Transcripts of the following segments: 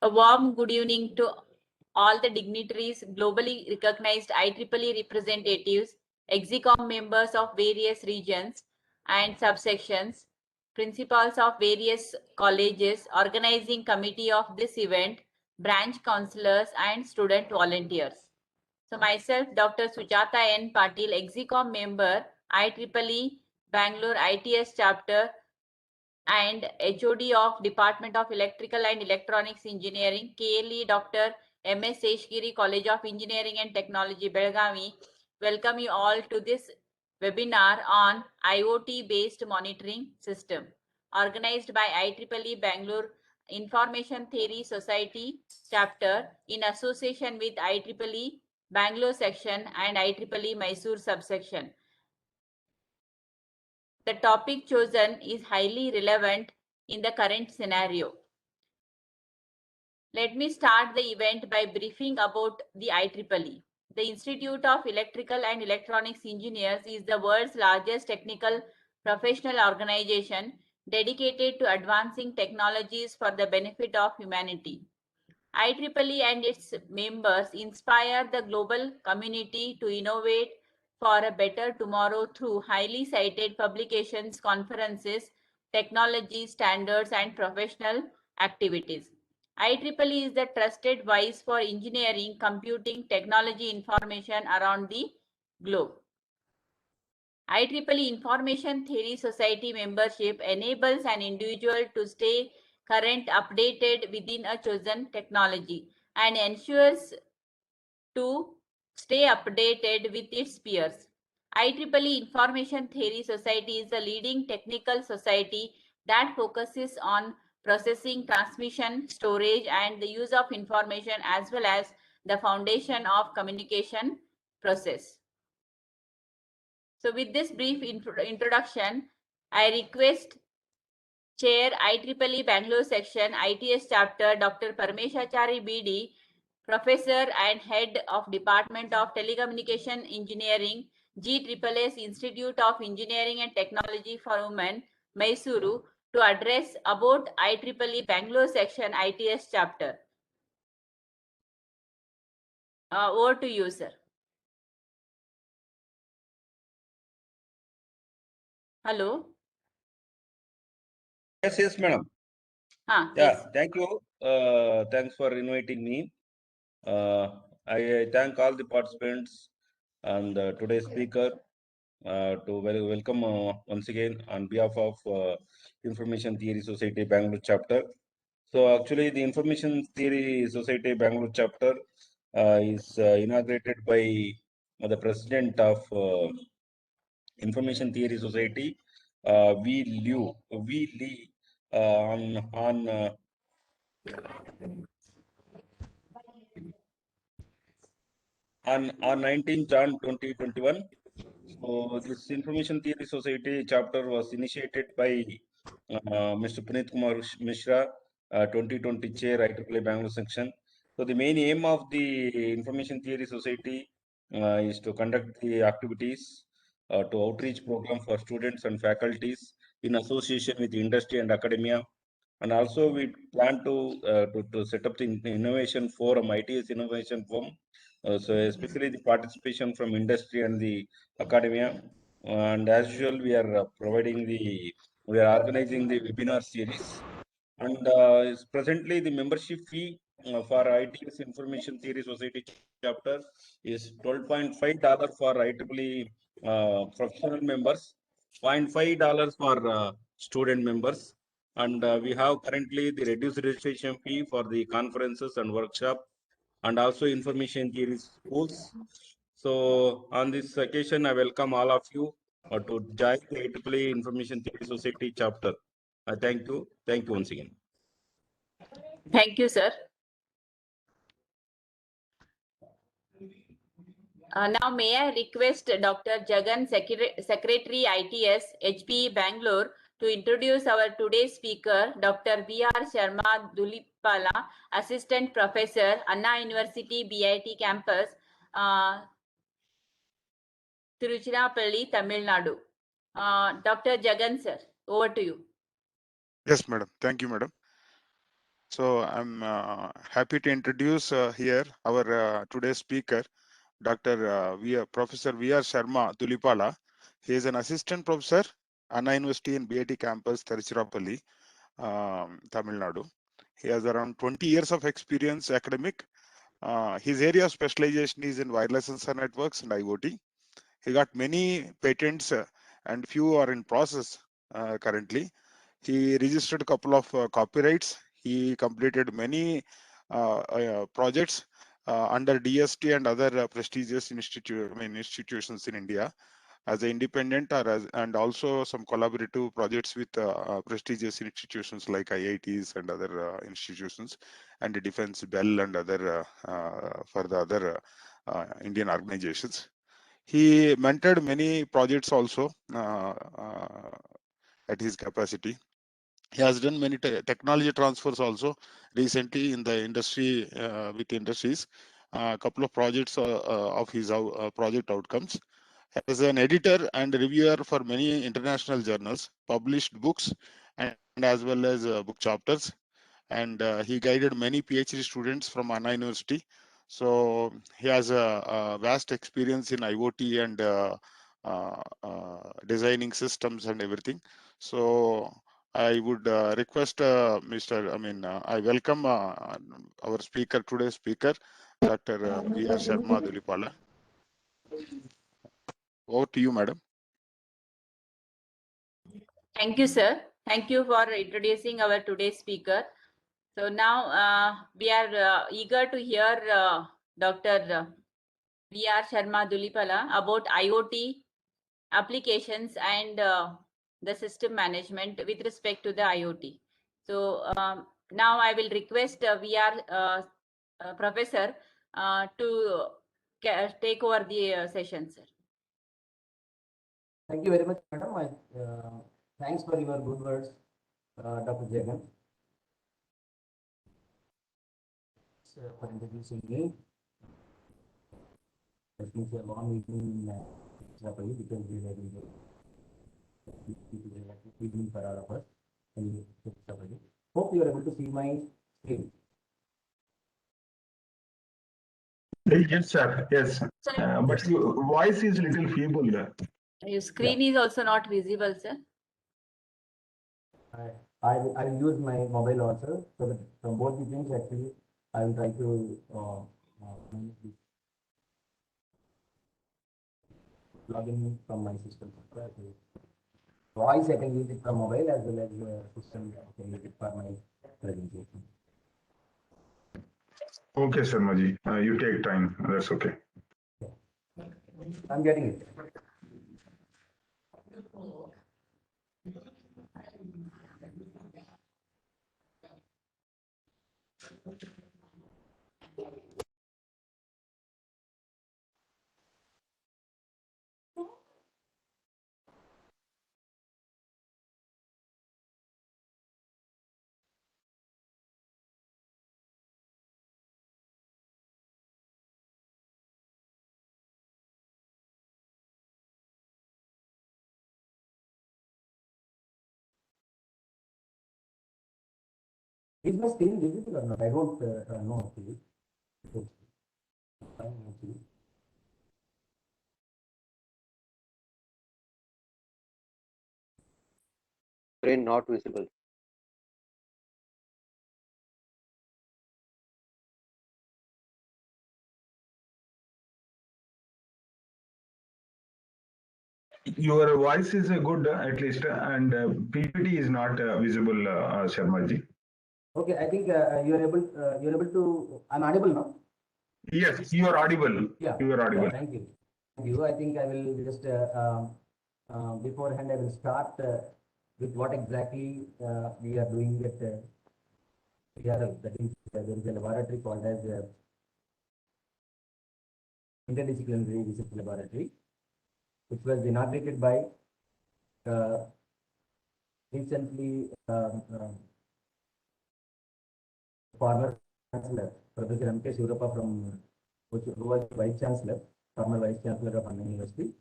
A warm good evening to all the dignitaries, globally recognized IEEE representatives, EXICOM members of various regions and subsections, principals of various colleges, organizing committee of this event, branch counselors and student volunteers. So myself, Dr. Sujata N. Patil, EXICOM member, IEEE Bangalore ITS chapter, and HOD of Department of Electrical and Electronics Engineering, KLE Dr. M.S. Seshgiri, College of Engineering and Technology, Belgavi, welcome you all to this webinar on IoT-based monitoring system, organized by IEEE Bangalore Information Theory Society chapter in association with IEEE Bangalore section and IEEE Mysore subsection. The topic chosen is highly relevant in the current scenario. Let me start the event by briefing about the IEEE. The Institute of Electrical and Electronics Engineers is the world's largest technical professional organization dedicated to advancing technologies for the benefit of humanity. IEEE and its members inspire the global community to innovate for a better tomorrow through highly cited publications, conferences, technology standards, and professional activities. IEEE is the trusted voice for engineering, computing, technology information around the globe. IEEE Information Theory Society membership enables an individual to stay current, updated within a chosen technology, and ensures to stay updated with its peers. IEEE Information Theory Society is a leading technical society that focuses on processing, transmission, storage, and the use of information, as well as the foundation of communication process. So with this brief introduction, I request Chair IEEE Bangalore Section ITS Chapter Dr. Parameshachari BD, Professor and Head of Department of Telecommunication Engineering, GSSS Institute of Engineering and Technology for Women, Mysuru, to address about IEEE Bangalore Section ITS Chapter. Over to you, sir. Hello. Yes, madam. Yeah, yes. Thank you. Thanks for inviting me. I thank all the participants and today's speaker to welcome once again on behalf of Information Theory Society Bangalore chapter. So actually the Information Theory Society Bangalore chapter is inaugurated by the president of Information Theory Society, V. Lee, on 19 Jan 2021. So this Information Theory Society chapter was initiated by Mr. Puneet Kumar Mishra, 2020 Chair, IEEE Bangalore section. So the main aim of the Information Theory Society is to conduct the activities to outreach program for students and faculties in association with industry and academia. And also we plan to set up the innovation forum, ITS innovation forum. So especially the participation from industry and the academia. And as usual, we are organizing the webinar series. And presently the membership fee for ITS Information Theory Society chapter is $12.5 for IEEE professional members, $0.5 for student members. And we have currently the reduced registration fee for the conferences and workshop, and also information theory schools. So on this occasion, I welcome all of you to join the IEEE Information Theory Society chapter. Thank you. Thank you once again. Thank you, sir. Now, may I request Dr. Jagan, Secretary ITS, HPE Bangalore, to introduce our today's speaker, Dr. V.R. Sharma Dulipala, Assistant Professor, Anna University, BIT Campus, Tiruchirappalli, Tamil Nadu. Dr. Jagan, sir, over to you. Yes, madam. Thank you, madam. So I'm happy to introduce here our today's speaker, Dr. Professor V.R. Sharma Dulipala. He is an assistant professor, Anna University in BIT campus, Tiruchirappalli, Tamil Nadu. He has around 20 years of experience academic. His area of specialization is in wireless sensor networks and IoT. He got many patents and few are in process currently. He registered a couple of copyrights. He completed many projects under DST and other prestigious institutions in India as an independent and also some collaborative projects with prestigious institutions like IITs and other institutions, and the Defense Bell and other for the other Indian organizations. He mentored many projects also at his capacity. He has done many technology transfers also recently in the industry with industries. A couple of projects of his project outcomes. As an editor and reviewer for many international journals, published books and as well as book chapters. And he guided many PhD students from Anna University. So he has a vast experience in IoT and designing systems and everything. So I would request I welcome our speaker, today's speaker, Dr. V.R. Sharma Dulipala. Over to you, madam. Thank you, sir. Thank you for introducing our today's speaker. So now we are eager to hear Dr. V.R. Sharma Dulipala about IoT applications and the system management with respect to the IoT. So now I will request VR Professor to take over the session, sir. Thank you very much, madam. Thanks for your good words, Dr. Jagan, for introducing me. That means a long evening because we have evening for all of us. Hope you are able to see my screen. Yes, sir. Yes. But your voice is little feeble. Your screen is also not visible, sir. I will use my mobile also, so that from both the things actually I will try to log in from my system. Voice I can use it from mobile as well as system I can use it for my presentation. Okay, Sharmaji. You take time. That's okay. I'm getting it. Is my screen visible or not? I don't know actually. Screen not visible. Your voice is good, at least, and PPT is not visible, Sharmaji. Okay, I think you're able to. I'm audible now. Yes, you are audible. Yeah. You are audible. Yeah, thank you. Thank you. I think I will just beforehand I will start with what exactly we are doing at TRL. That is, there is a laboratory called as Interdisciplinary Research Laboratory, which was inaugurated by recently former Chancellor, Professor M.K. Shurappa from who was Vice Chancellor, former Vice Chancellor of Anna University.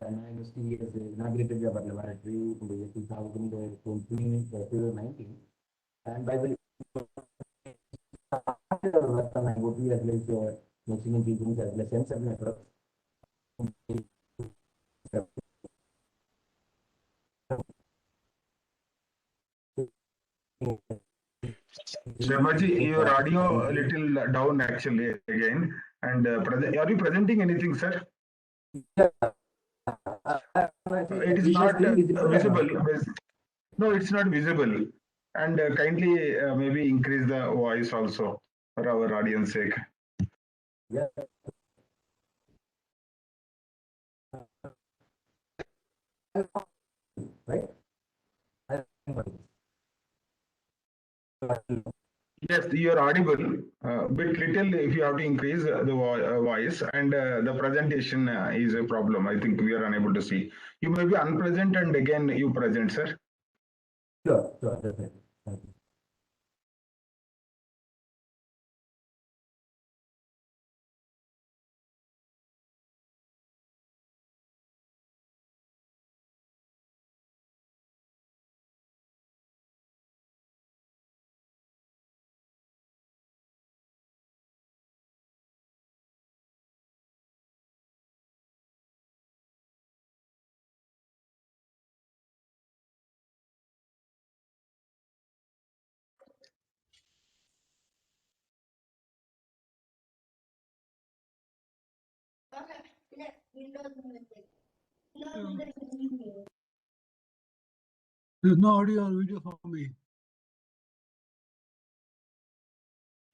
Anna University has inaugurated our laboratory in the year 2019, And I will work on IoT as well as machine intelligence as well as sensor network. Sharmaji, your audio a little down actually again. And are you presenting anything, sir? It is not visible. No, it's not visible. And kindly maybe increase the voice also for our audience sake. Yeah. Right? Yes, you are audible. Bit little if you have to increase the voice, and the presentation is a problem. I think we are unable to see. You may be unpresent and again you present, sir. Sure, definitely. Thank you. There's no audio or video for me.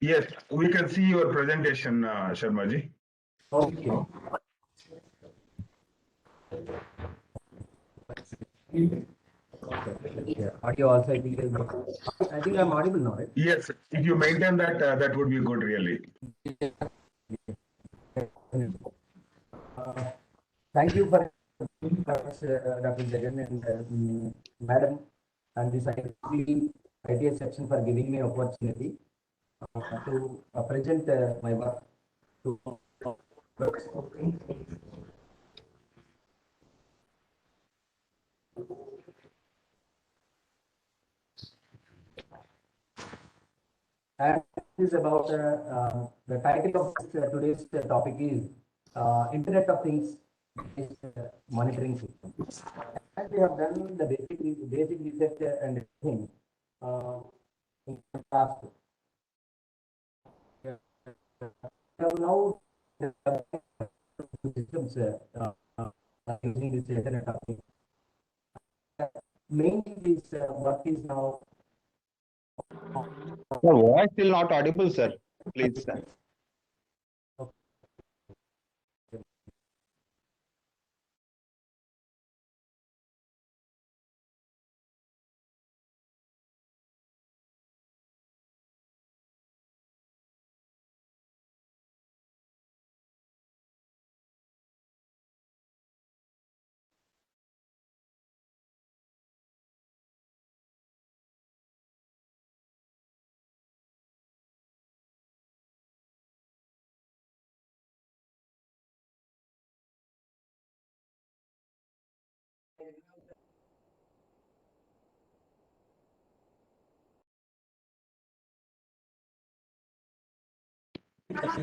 Yes, we can see your presentation, Sharmaji. Okay. Yeah, audio also I think I'm audible now, right? Yes, if you maintain that, that would be good, really. Thank you for Dr. Jagan and Madam and this ITS section for giving me opportunity to present my work to and this is about the title of today's topic is Internet of Things monitoring system. And we have done the basic research and everything in the past. So now systems using this Internet of Things. Mainly this work is now. Your voice still not audible, sir. Please, sir.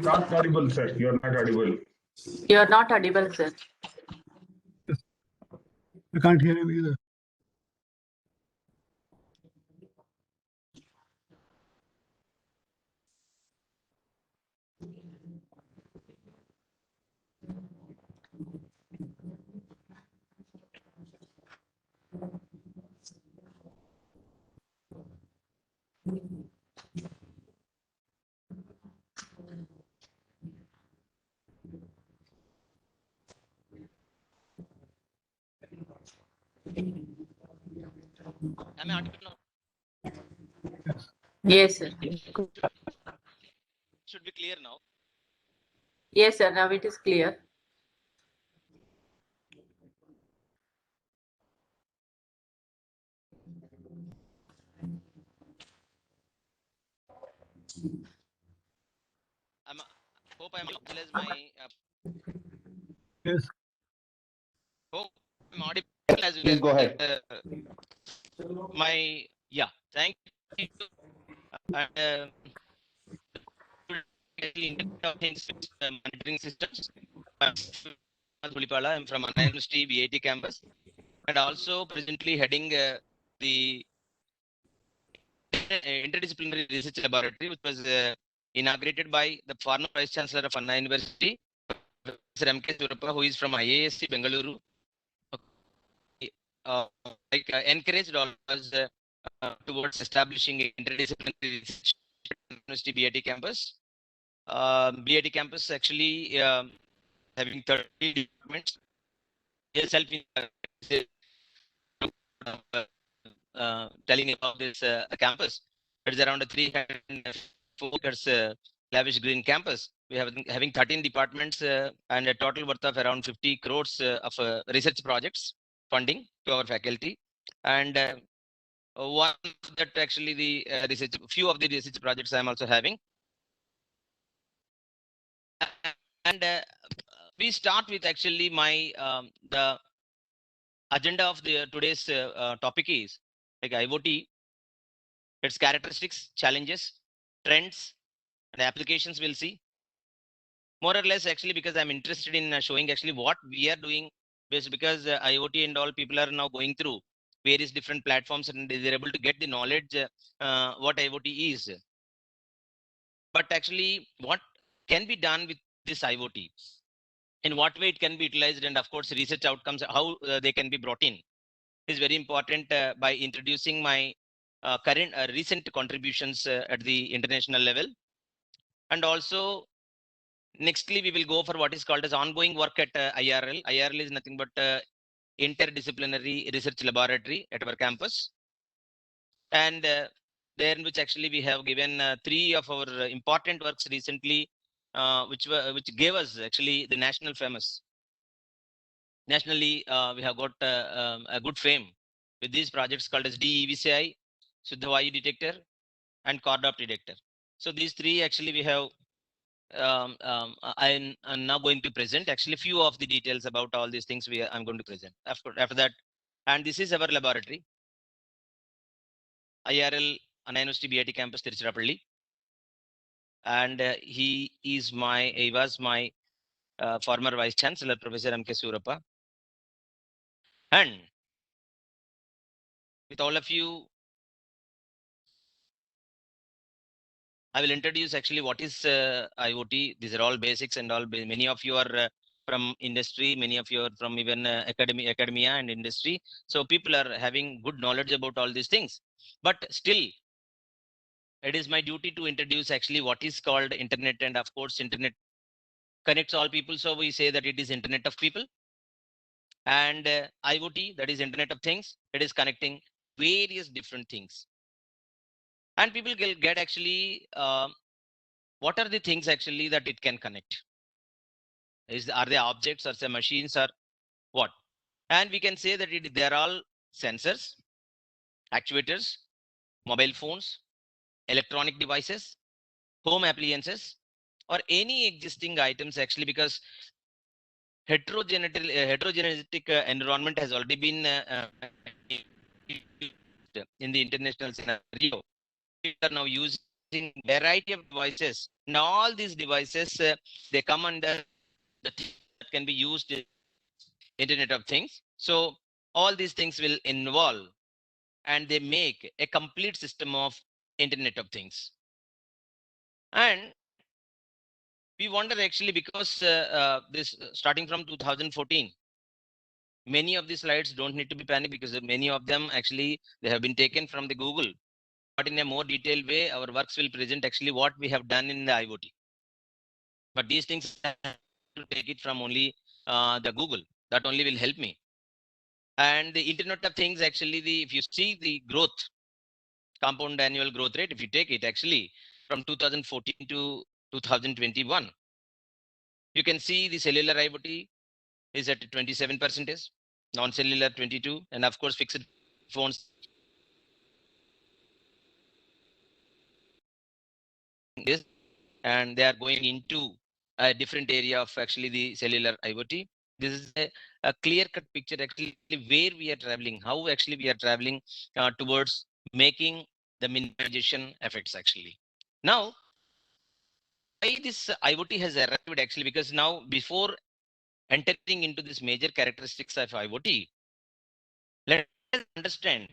Not audible, sir. You are not audible. You are not audible, sir. I can't hear him either. Am I audible now? Yes, sir. Should be clear now. Yes, sir. Now it is clear. Hope I'm audible as my. Yes. Hope I'm audible as Please go ahead. my thank you And Internet of Things monitoring systems. Tulipala, I'm from Anna University BIT campus, and also presently heading the interdisciplinary research laboratory, which was inaugurated by the former Vice Chancellor of Anna University, Professor M.K. Surappa, who is from IISc Bengaluru. Encouraged all of us towards establishing interdisciplinary research at University BIT campus. BIT campus actually having 30 departments. Yourself telling about this campus. It's around a 304 acres lavish green campus. We have having 13 departments and a total worth of around 50 crores of research projects funding to our faculty. And one that actually the research, few of the research projects I am also having. And we start with actually my the agenda of the today's topic is like IoT, its characteristics, challenges, trends, and applications we'll see. More or less actually because I'm interested in showing actually what we are doing because IoT and all people are now going through various different platforms and they're able to get the knowledge what IoT is. But actually what can be done with this IoT? In what way it can be utilized, and of course research outcomes, how they can be brought in is very important by introducing my current recent contributions at the international level. And also nextly we will go for what is called as ongoing work at IRL. IRL is nothing but interdisciplinary research laboratory at our campus, and there in which actually we have given 3 of our important works recently which gave us actually the national famous. Nationally, we have got a good fame with these projects called as DEVCI, Suddhavayu detector, and Cordop detector. So these 3 actually we have. I'm now going to present actually few of the details about all these things I'm going to present after that. And this is our laboratory, IRL Anna University BIT campus, Tiruchirappalli. And he was my former Vice Chancellor, Professor M.K. Surappa. And with all of you, I will introduce actually what is IoT. These are all basics and all. Many of you are from industry, many of you are from even academia and industry. So people are having good knowledge about all these things. But still, it is my duty to introduce actually what is called internet, and of course, internet connects all people. So we say that it is internet of people. And IoT, that is Internet of Things, it is connecting various different things. And people get actually what are the things actually that it can connect? Are they objects or say machines or what? And we can say that they're all sensors, actuators, mobile phones, electronic devices, home appliances, or any existing items actually, because heterogenetic environment has already been in the international scenario. We are now using variety of devices. Now all these devices they come under the thing that can be used in Internet of Things. So all these things will involve and they make a complete system of Internet of Things. And we wonder actually because this starting from 2014, many of these slides don't need to be panicked because many of them actually they have been taken from the Google. But in a more detailed way, our works will present actually what we have done in the IoT. But these things I have to take it from only the Google. That only will help me. And the Internet of Things actually, if you see the growth, compound annual growth rate, if you take it actually from 2014 to 2021, you can see the cellular IoT is at 27%, non-cellular 22%, and of course fixed phones is, and they are going into a different area of actually the cellular IoT. This is a clear-cut picture actually where we are traveling, how actually we are traveling towards making the minimization effects actually. Now, why this IoT has arrived actually, because now before entering into this major characteristics of IoT, let us understand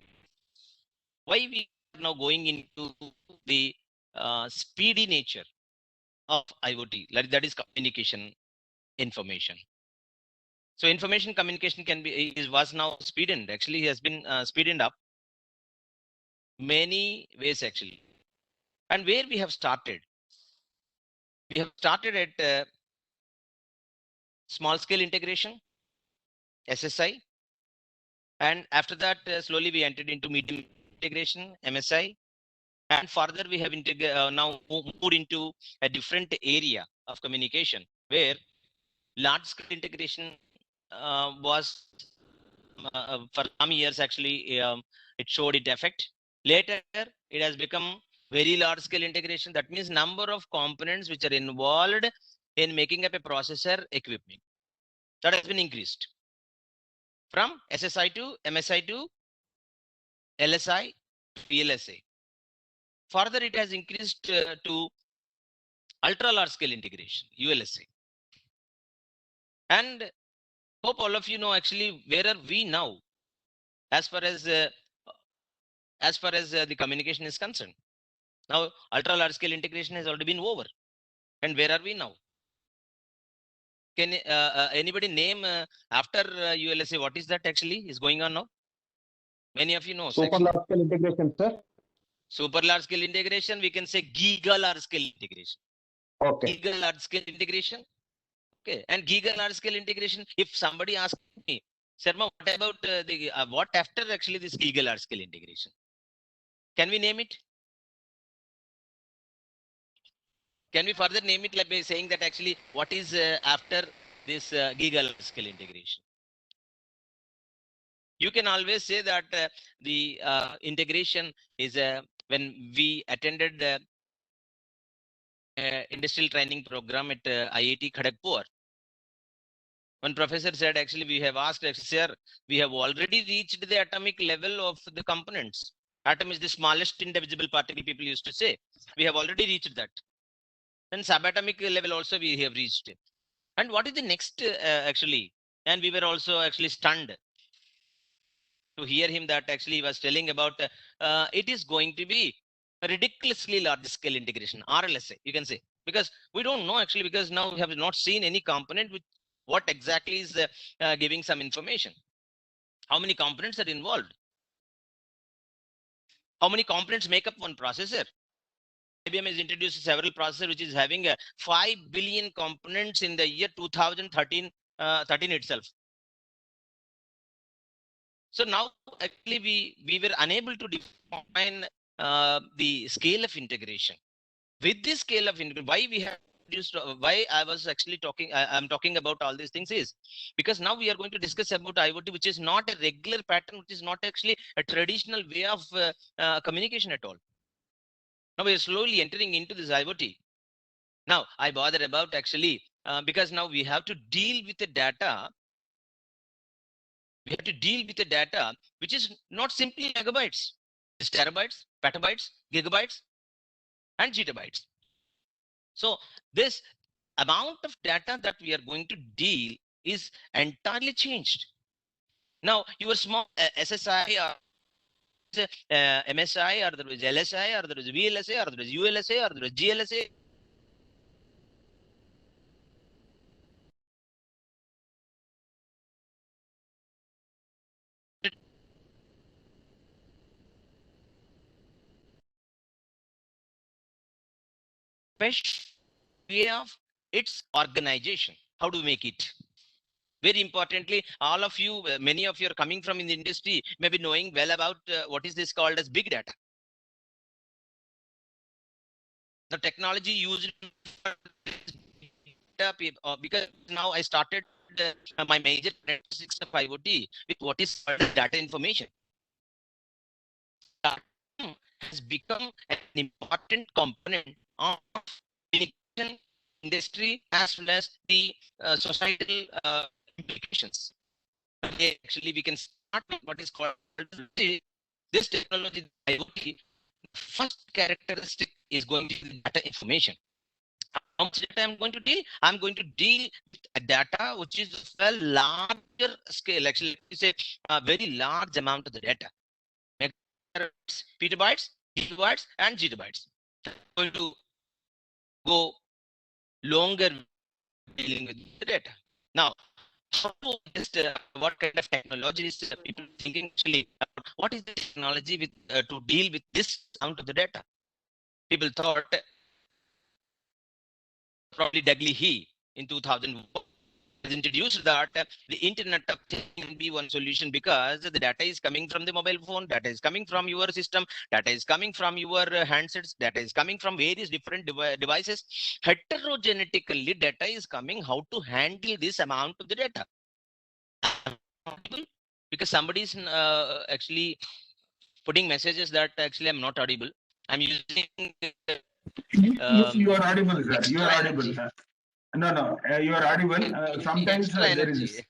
why we are now going into the speedy nature of IoT, like that is communication information. So information communication was now speeded, actually has been speeded up many ways actually. And where we have started at small scale integration, SSI, and after that slowly we entered into medium integration, MSI, and further we have now moved into a different area of communication where large scale integration was for some years actually it showed its effect. Later it has become very large scale integration. That means number of components which are involved in making up a processor equipment, that has been increased from SSI to MSI to LSI to VLSI. Further it has increased to ultra large scale integration, ULSI. And hope all of you know actually where are we now as far as the communication is concerned. Now ultra large scale integration has already been over, and where are we now? Can anybody name after ULSA what is that actually is going on now? Many of you know. Super large scale integration, sir. Super large scale integration, we can say giga large scale integration. Okay. Giga large scale integration. Okay, and giga large scale integration. If somebody asks me, Sharma, what about what after actually this giga large scale integration? Can we name it? Can we further name it like by saying that actually what is after this giga large scale integration? You can always say that the integration is when we attended the industrial training program at IIT Kharagpur. One professor said, actually, we have asked, sir, we have already reached the atomic level of the components. Atom is the smallest indivisible particle, people used to say. We have already reached that. Then subatomic level also we have reached. And what is the next actually? And we were also actually stunned to hear him that actually he was telling about it is going to be a ridiculously large scale integration, RLSA, you can say. Because we don't know actually, because now we have not seen any component with what exactly is giving some information. How many components are involved? How many components make up one processor? IBM has introduced several processors which is having 5 billion components in the year 2013 13 itself. So now actually we were unable to define the scale of integration. With this scale of integration, why we have introduced, why I was actually talking, I'm talking about all these things is because now we are going to discuss about IoT, which is not a regular pattern, which is not actually a traditional way of communication at all. Now we are slowly entering into this IoT. Now I bother about actually because now we have to deal with the data. We have to deal with the data which is not simply megabytes, it's terabytes, petabytes, gigabytes, and zettabytes. So this amount of data that we are going to deal is entirely changed. Now your small SSI or MSI, or there is LSI, or there is VLSI, or there is ULSA, or there is GLSA. Best way of its organization. How do we make it? Very importantly, all of you, many of you are coming from in the industry, may be knowing well about what is this called as big data. The technology used for because now I started my major characteristics of IoT with what is called data information. Data has become an important component of communication industry as well as the societal implications. Actually, we can start with what is called this technology IoT First characteristic is going to be data information. How much data I'm going to deal? I'm going to deal with a data which is of a larger scale. Actually, it's a very large amount of the data. Megabytes, petabytes, gigabytes, and gigabytes. I'm going to go longer dealing with the data. Now, how to just what kind of technologies people thinking actually? What is the technology with to deal with this amount of the data? People thought probably Dudley He in 2001 has introduced that the Internet of Things can be one solution because the data is coming from the mobile phone, data is coming from your system, data is coming from your handsets, data is coming from various different devices. Heterogenetically, data is coming. How to handle this amount of the data? Because somebody is actually putting messages that actually I'm not audible. I'm using You are audible, sir. You are extra audible. energy. No, you are audible. Sometimes Extra energy.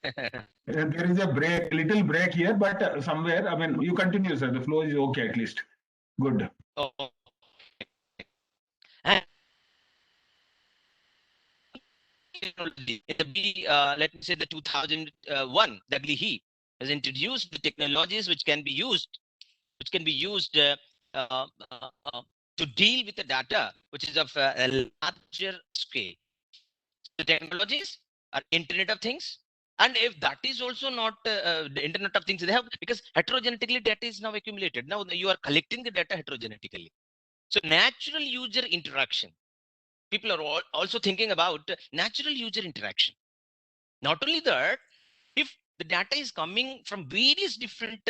there is a break, little break here, but somewhere, I mean, you continue, sir. The flow is okay at least. Good. Oh. And let me say the 2001, W. He has introduced the technologies which can be used to deal with the data which is of a larger scale. The technologies are Internet of Things. And if that is also not the Internet of Things, they have, because heterogenetically data is now accumulated. Now you are collecting the data heterogenetically. So natural user interaction. People are also thinking about natural user interaction. Not only that, if the data is coming from various different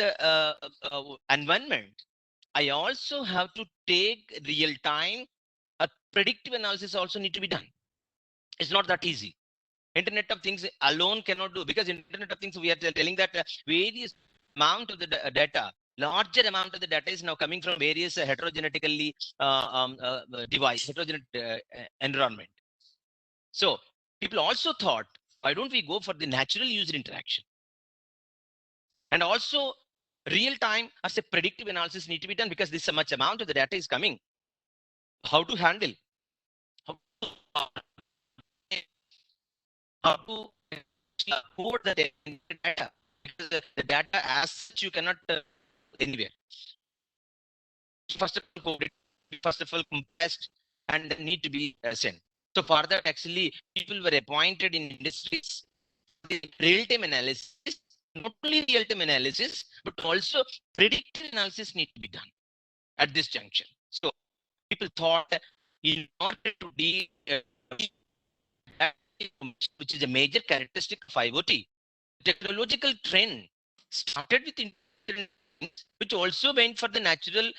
environments, I also have to take real time. A predictive analysis also need to be done. It's not that easy. Internet of Things alone cannot do, because Internet of Things, we are telling that various amount of the data, larger amount of the data is now coming from various heterogenetically device, heterogeneous environment. So people also thought, why don't we go for the natural user interaction? And also real time as a predictive analysis need to be done, because this so much amount of the data is coming. How to handle? How to code the data? Because the data as such you cannot anywhere. First of all, coded, first of all compressed, and need to be sent. So for that, actually, people were appointed in industries, real-time analysis, not only real-time analysis, but also predictive analysis need to be done at this juncture. So people thought in order to deal which is a major characteristic of IoT, technological trend started with internet, which also went for the natural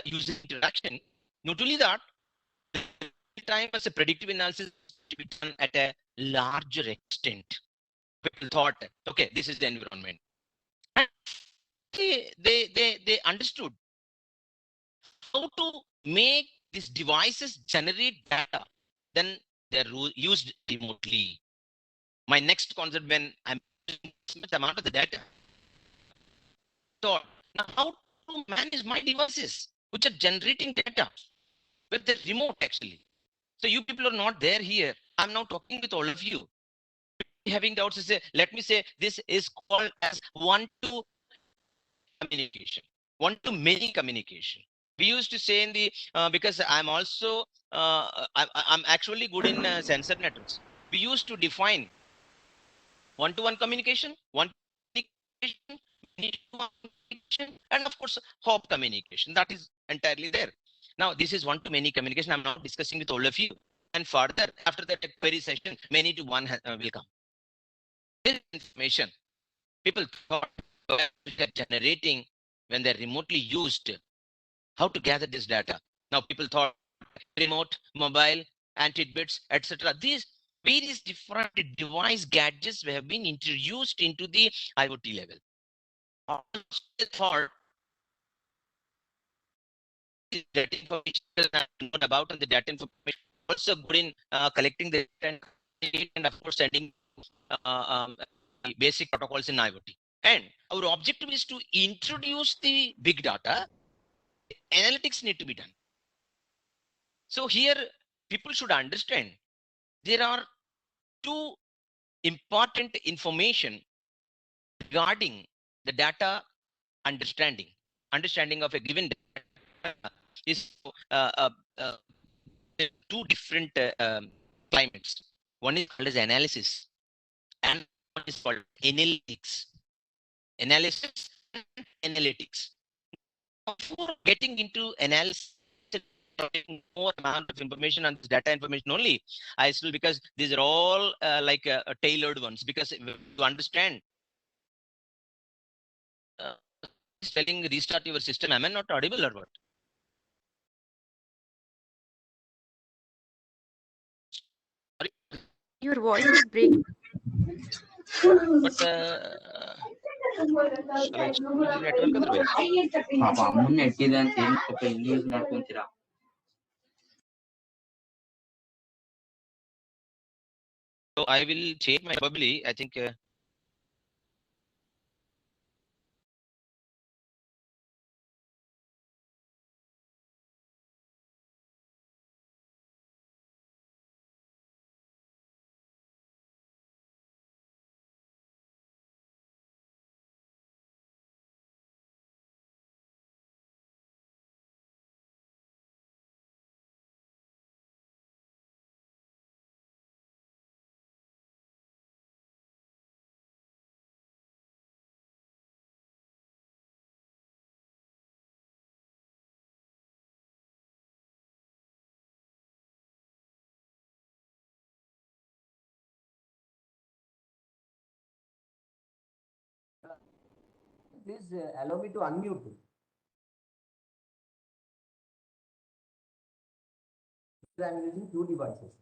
user interaction. Not only that, time as a predictive analysis to be done at a larger extent. People thought, okay, this is the environment. And they understood how to make these devices generate data. Then they're used remotely. My next concept, when I'm much amount of the data. So now how to manage my devices which are generating data with the remote actually. So you people are not there here. I'm now talking with all of you. Having doubts, say, let me say this is called as one-to communication, one-to-many communication. We used to say in the because I'm also I'm actually good in sensor networks. We used to define one-to-one communication, one communication, communication, and of course hop communication. That is entirely there. Now this is one-to-many communication. I'm not discussing with all of you. And further, after that query session, many to one will come. This information, people thought they're generating when they're remotely used. How to gather this data? Now people thought remote, mobile, and tidbits, etc. These various different device gadgets have been introduced into the IoT level. Thought data information known about and the data information also good in collecting the data and of course sending basic protocols in IoT. And our objective is to introduce the big data analytics need to be done. So here people should understand there are two important information regarding the data understanding. Understanding of a given data is two different climates. One is called as analysis and one is called analytics. Analysis and analytics. Before getting into analysis, more amount of information on this data information only, I still, because these are all tailored ones, because to understand telling restart your system, am I not audible or what? Your voice is breaking. But shall I choose the network otherwise? So I will change my, probably I think Please allow me to unmute. I am using two devices.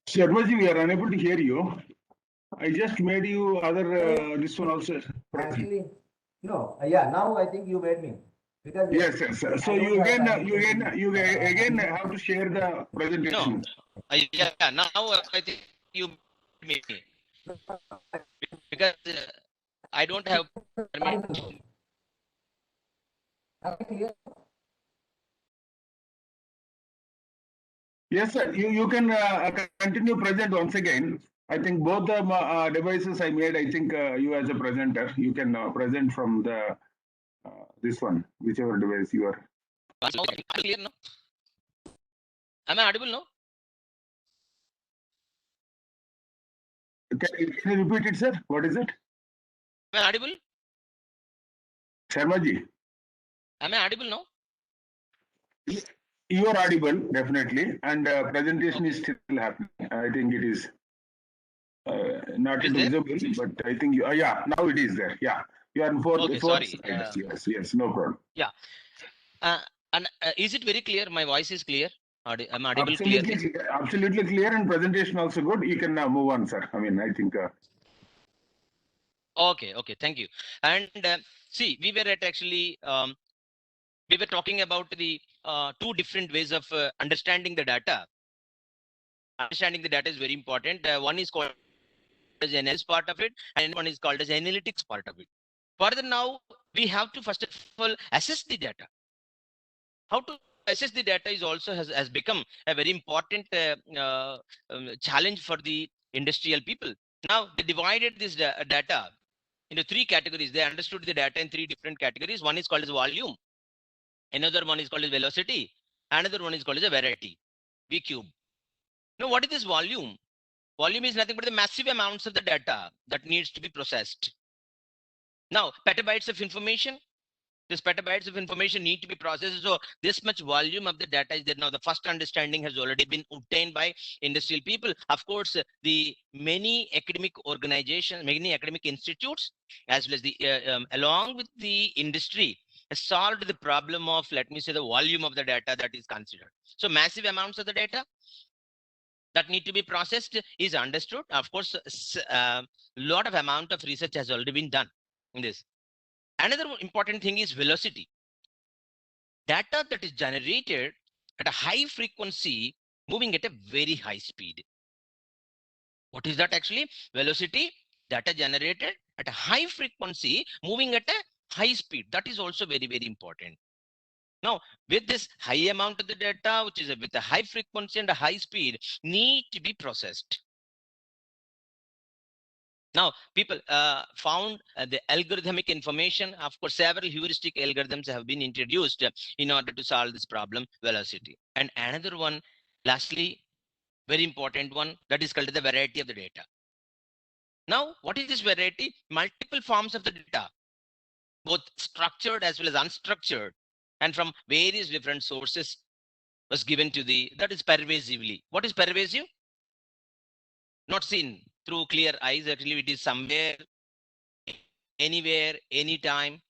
Sharmaji, we are unable to hear you. I just made you other this one also. Actually, no. Yeah, now I think you made me. Because Yes, yes. So I don't you have again, time you to- again have to share the presentation. yeah, now I think you me, because I don't have permission. Am I clear? Yes, sir. You can continue present once again. I think both the devices I made. I think you as a presenter, you can present from the this one, whichever device you are. Clear now? Am I audible now? Can you repeat it, sir? What is it? Am I audible? Sharmaji, Am I audible now? you are audible definitely, and presentation is still happening. I think it is not Is there? visible, but I think you. Yeah, now it is there. Yeah, you are in fourth. Okay, fourth sorry. slide. Yes, no problem. Yeah. And is it very clear? My voice is clear. I'm audible Absolutely, clearly. absolutely clear, and presentation also good. You can now move on, sir. I mean, I think. Okay, thank you. And see, we were at actually we were talking about the two different ways of understanding the data. Understanding the data is very important. One is called as analysis part of it, and one is called as analytics part of it. Further now, we have to first of all assess the data. How to assess the data is also has become a very important challenge for the industrial people. Now they divided this data into three categories. They understood the data in three different categories. One is called as volume, another one is called as velocity, another one is called as a variety, V cube. Now what is this volume? Volume is nothing but the massive amounts of the data that needs to be processed. Now petabytes of information, This petabytes of information need to be processed. So this much volume of the data is there. Now the first understanding has already been obtained by industrial people. Of course, the many academic organizations, many academic institutes, as well as the along with the industry, has solved the problem of, let me say, the volume of the data that is considered. So massive amounts of the data that need to be processed is understood. Of course, a lot of amount of research has already been done in this. Another important thing is velocity. Data that is generated at a high frequency, moving at a very high speed. What is that actually? Velocity, data generated at a high frequency, moving at a high speed. That is also very, very important. Now, with this high amount of the data, which is with a high frequency and a high speed, need to be processed. Now, people found the algorithmic information. Of course, several heuristic algorithms have been introduced in order to solve this problem, velocity. And another one, lastly, very important one, that is called the variety of the data. Now, what is this variety? Multiple forms of the data, both structured as well as unstructured, and from various different sources was given to the, that is pervasively. What is pervasive? Not seen through clear eyes. Actually, it is somewhere, anywhere, anytime.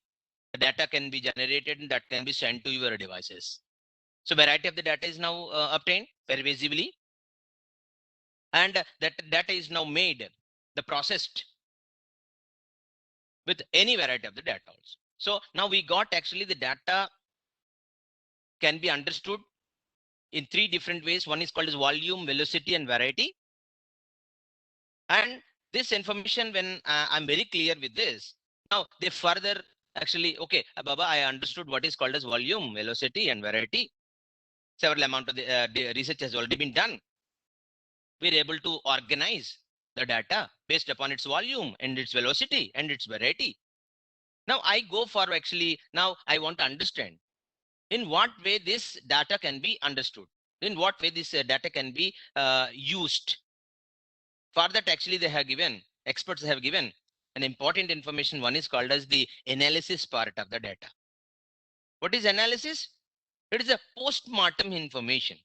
The data can be generated and that can be sent to your devices. So variety of the data is now obtained pervasively. And that data is now made, the processed with any variety of the data also. So now we got actually the data can be understood in three different ways. One is called as volume, velocity, and variety. And this information, when I'm very clear with this, now they further actually, okay, Baba, I understood what is called as volume, velocity, and variety. Several amount of the research has already been done. We're able to organize the data based upon its volume and its velocity and its variety. Now I go for actually, now I want to understand in what way this data can be understood, in what way this data can be used. For that, actually, they have given, experts have given an important information. One is called as the analysis part of the data. What is analysis? It is a post-mortem information.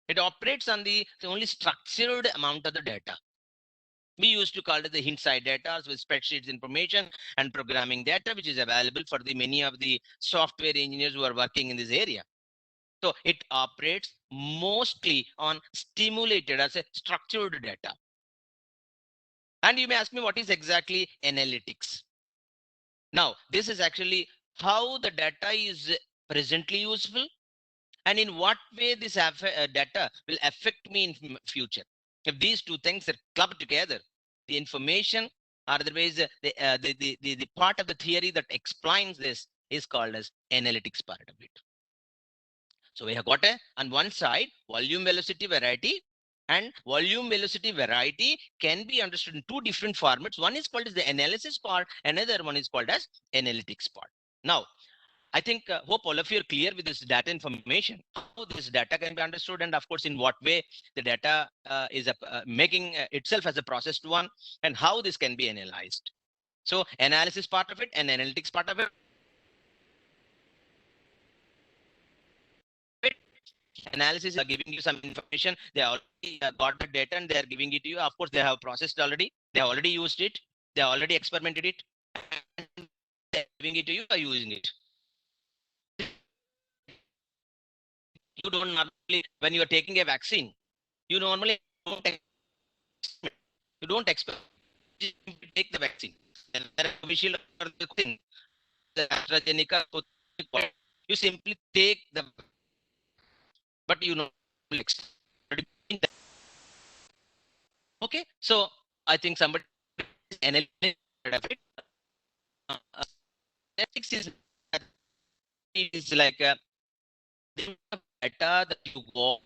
It operates on the only structured amount of the data. We used to call it the hindsight data with spreadsheets information and programming data, which is available for the many of the software engineers who are working in this area. So it operates mostly on stimulated as a structured data. And you may ask me, what is exactly analytics? Now, this is actually how the data is presently useful and in what way this data will affect me in future. If these two things are clubbed together, the information, or otherwise the part of the theory that explains this is called as analytics part of it. So we have got on one side volume, velocity, variety, and volume, velocity, variety can be understood in two different formats. One is called as the analysis part, another one is called as analytics part. Now, I think hope all of you are clear with this data information, how this data can be understood, and of course in what way the data is making itself as a processed one, and how this can be analyzed. So analysis part of it and analytics part of it. Analysis are giving you some information. They already got the data and they are giving it to you. Of course, they have processed already. They already used it. They already experimented it. And they're giving it to you by using it. You don't normally, when you are taking a vaccine, you normally don't expect to take the vaccine. You simply take the, but you know, okay. So I think somebody is like data that you go.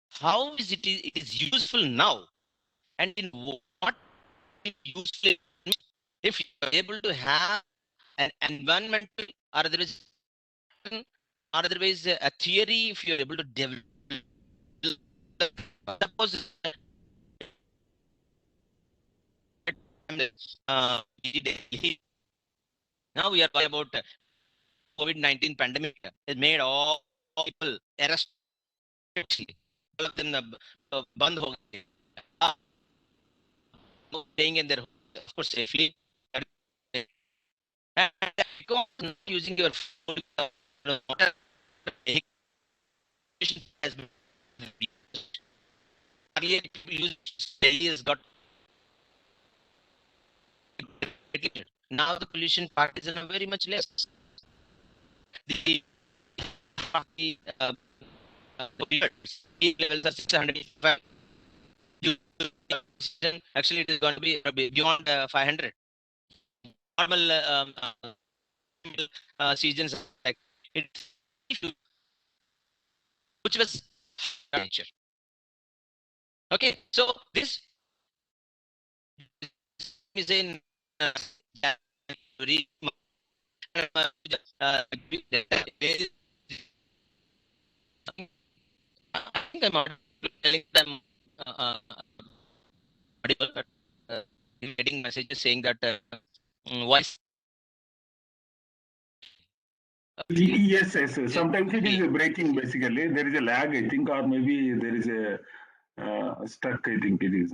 How is it is useful now, and in what useful if you are able to have an environmental or otherwise a theory, if you are able to develop, suppose Delhi. Now we are talking about COVID-19 pandemic. It made all people arrested. All of them band ho gaye. Staying in their home, of course, safely. And because not using your phone, water has been reduced. Earlier, people used Delhi has got regulated. Now the pollution part is very much less. The levels are 685. Actually, it is going to be beyond 500. Normal seasons like it, which was nature. Okay, so this is in I think I'm telling them getting messages saying that voice. Yes, yes. Sometimes it is breaking. Basically, there is a lag, I think, or maybe there is a stuck. I think it is.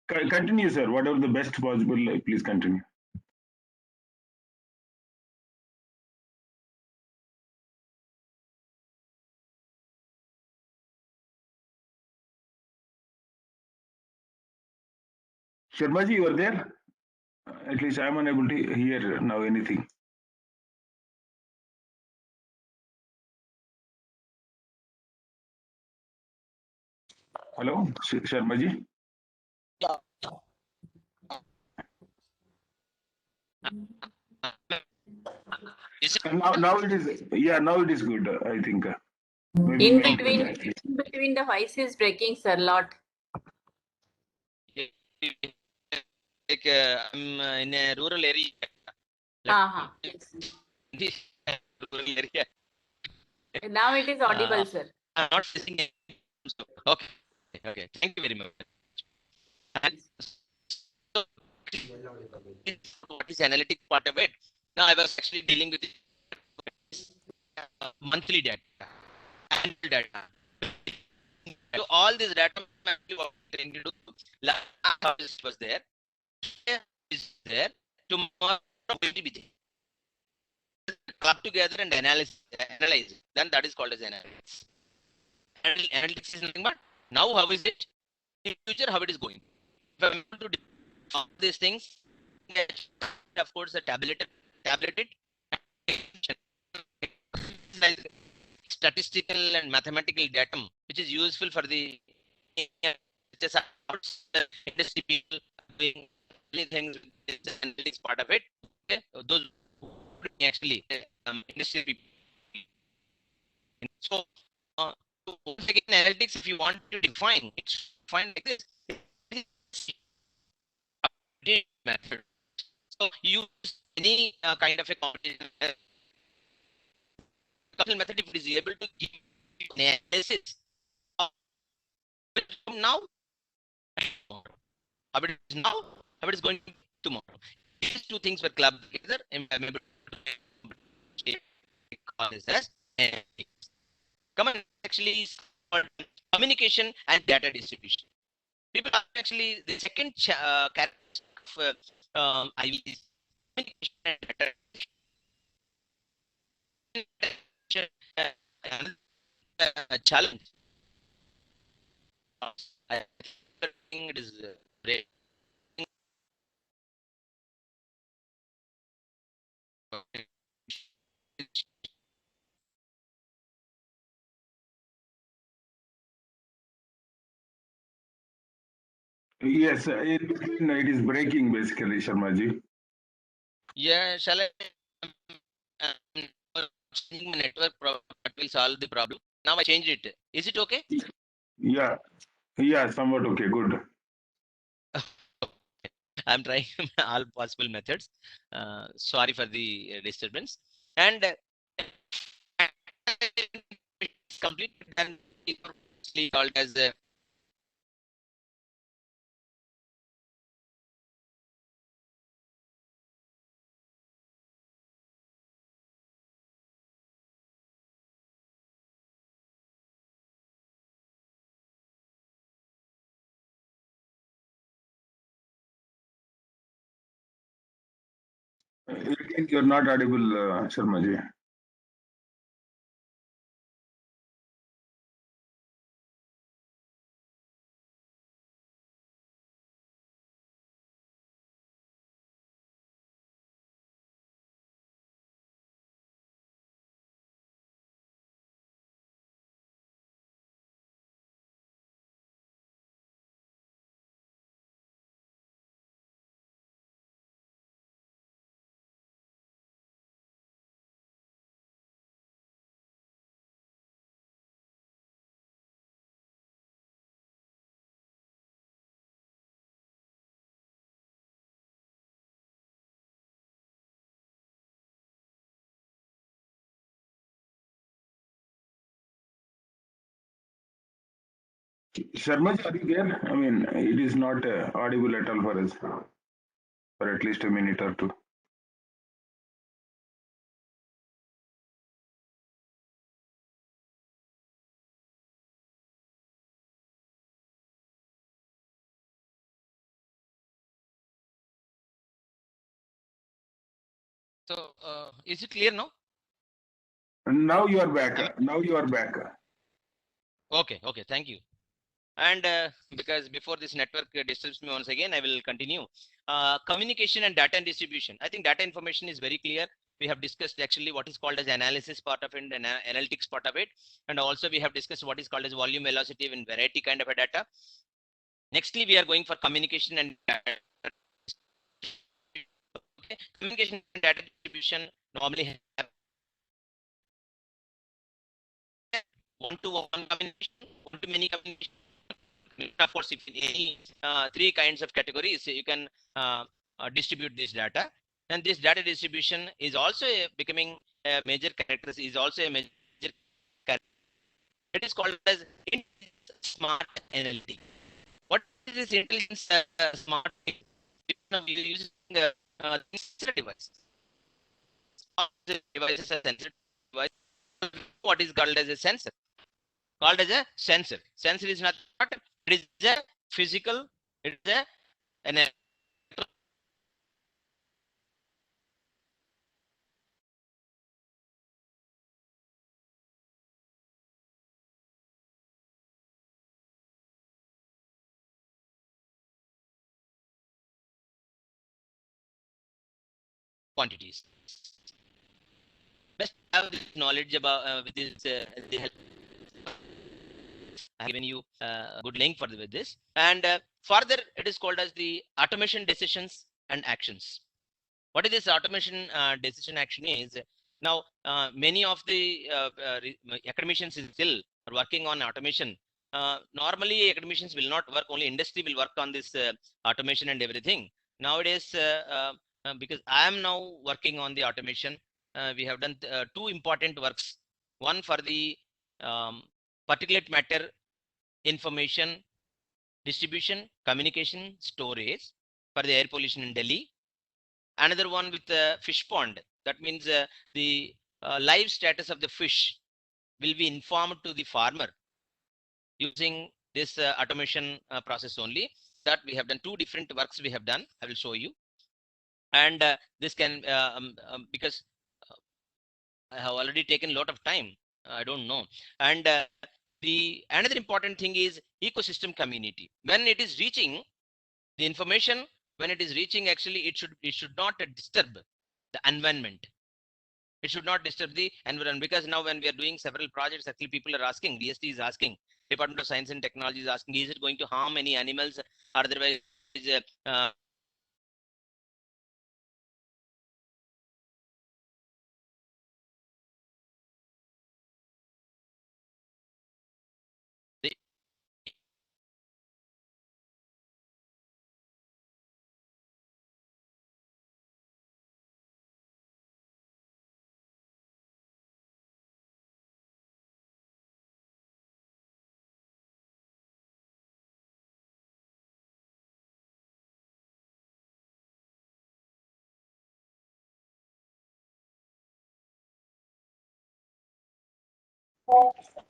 Continue, sir. Whatever the best possible, please continue. Sharmaji, you are there? At least I am unable to hear now anything. Hello, Sharmaji? Now it is, yeah, now it is good, I think. In between the voice is breaking, sir, lot. Like I'm in a rural area. This rural area. Now it is audible, sir. I'm not facing any. Okay. Okay. Thank you very much. And so, what is analytic part of it? Now I was actually dealing with monthly data, annual data. So all this data was there, is there, tomorrow will be there. Club together and analyze it. Then that is called as analytics. Analytics is nothing but now how is it, in future how it is going. If I'm able to do all these things, of course, a tabulated statistical and mathematical datum, which is useful for the industry people doing things. Analytics part of it. Okay? Those actually industry people. So, again, analytics, if you want to define, it's define like this. Method. So, use any kind of a competition method if it is able to give analysis now, how it is now, how it is going tomorrow. These two things were clubbed together and I'm able to call this as analytics. Common actually is communication and data distribution. People are actually the second characteristic of IB is communication and data challenge. I think it is great. Yes, it is breaking basically, Sharmaji. Yeah, shall I changing my network that will solve the problem. Now I changed it. Is it okay? Yeah, yeah, somewhat okay, good. I'm trying all possible methods. Sorry for the disturbance. And complete and called as Again, you're not audible, Sharmaji. Sharmaji, are you there? I mean, it is not audible at all for us for at least a minute or two. So is it clear now? Now you are back. Now you are back. Okay, okay, thank you. And because before this network disturbs me once again, I will continue. Communication and data and distribution. I think data information is very clear. We have discussed actually what is called as analysis part of it and analytics part of it. And also we have discussed what is called as volume, velocity, and variety kind of a data. Nextly, we are going for communication and data. Okay. Communication and data distribution normally have one-to-one communication, one-to-many communication. Of course, if in any three kinds of categories, you can distribute this data. And this data distribution is also becoming a major character, is also a major character. It is called as smart NLT. What is this intelligence smart? We are using sensor device. Devices are sensor device. What is called as a sensor? Called as a sensor. Sensor is not, it is a physical, it is an quantities. Best have this knowledge about with this. I've given you a good link for with this. And further, it is called as the automation decisions and actions. What is this automation decision action is? Now, many of the academicians is still working on automation. Normally, academicians will not work, only industry will work on this automation and everything. Nowadays, because I am now working on the automation, we have done two important works. One for the particulate matter information distribution, communication, storage for the air pollution in Delhi. Another one with the fish pond. That means the live status of the fish will be informed to the farmer using this automation process only. That we have done two different works we have done. I will show you. And this can, because I have already taken a lot of time. I don't know. And the another important thing is ecosystem community. When it is reaching the information, when it is reaching, actually it should not disturb the environment. It should not disturb the environment, because now when we are doing several projects, actually people are asking, DST is asking, Department of Science and Technology is asking, is it going to harm any animals? Otherwise,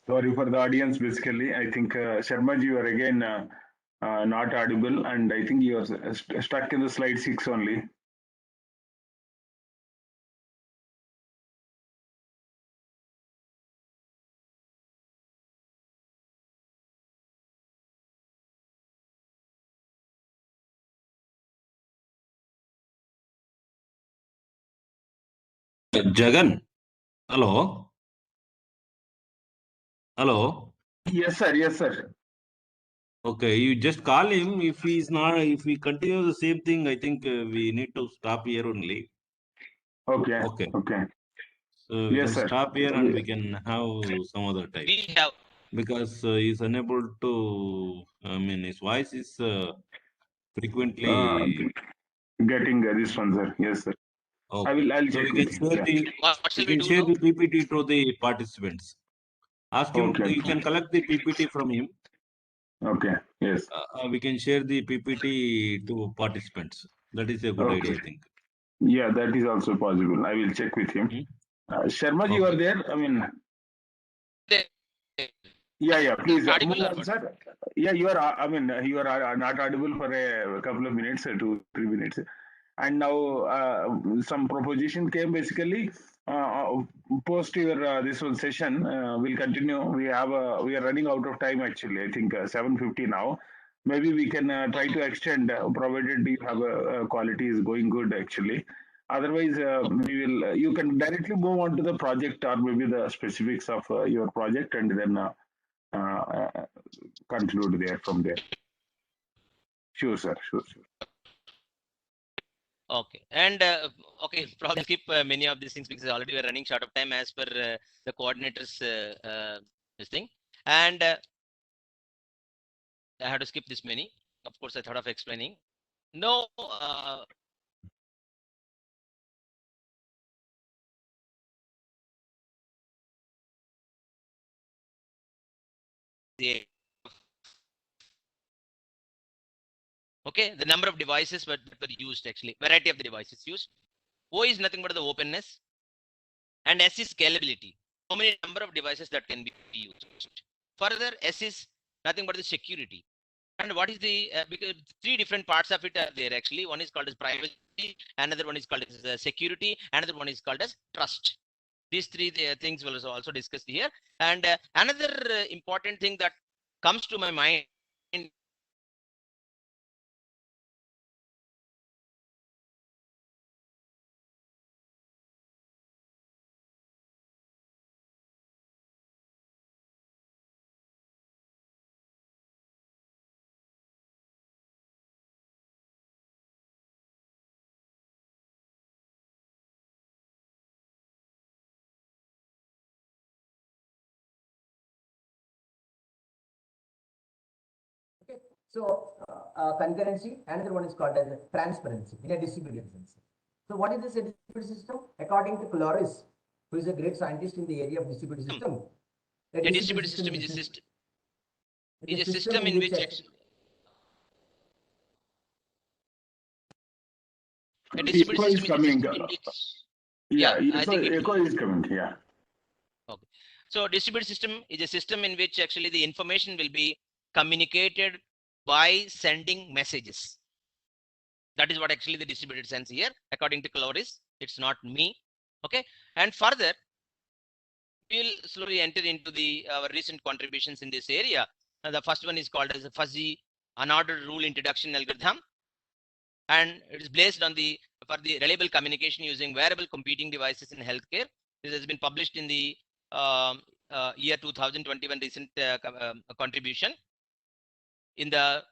Sorry for the audience. Basically, I think Sharmaji, you are again not audible, and I think you are stuck in the slide 6 only. Jagan. Hello. Hello. Yes, sir. Yes, sir. Okay, you just call him. If he's not, if we continue the same thing, I think we need to stop here only. Okay. Okay. Okay. So we Yes, can sir. stop here and we can have some other time. We have Because he's unable to, I mean, his voice is frequently. Getting this one, sir. Yes, sir. Okay. I'll So check we with can him. share Yeah. the, what shall we we can do share now? the PPT to the participants. Ask him, Okay. you can collect the PPT from him. Okay. Yes. We can share the PPT to participants. That is a good Okay. idea, I think. Yeah, that is also possible. I will check with him. Sharma ji, you are Okay. there? I mean, The- yeah. Please Audible move or on, what? sir. Yeah, you are. I mean, you are not audible for a couple of minutes, 2-3 minutes. And now some proposition came basically post your this one session will continue. We are running out of time actually. I think 7:50 now. Maybe we can try to extend provided you have quality is going good actually. Otherwise, we will. You can directly move on to the project or maybe the specifics of your project and then conclude there from there. Sure, sir. Sure. Okay, and okay, probably skip many of these things because already we're running short of time as per the coordinators this thing, and I had to skip this many. Of course, I thought of explaining. No, okay, the number of devices that were used actually, variety of the devices used. O is nothing but the openness, and S is scalability. How many number of devices that can be used. Further, S is nothing but the security. And what is the because three different parts of it are there actually. One is called as privacy, another one is called as security, another one is called as trust. These three things will also discussed here. And another important thing that comes to my mind Okay. So concurrency, another one is called as transparency in a distributed sense. So what is this distributed system? According to Cloris, who is a great scientist in the area of distributed system, a distributed system is a system in which a distributed Echo is system coming. is in which, Yeah, I think echo is coming. Yeah. Okay. So distributed system is a system in which actually the information will be communicated by sending messages. That is what actually the distributed sense here, according to Cloris. It's not me. Okay. And further, we'll slowly enter into the our recent contributions in this area. The first one is called as a fuzzy unordered rule introduction algorithm. And it is based on the for the reliable communication using wearable computing devices in healthcare. This has been published in the year 2021 recent contribution in the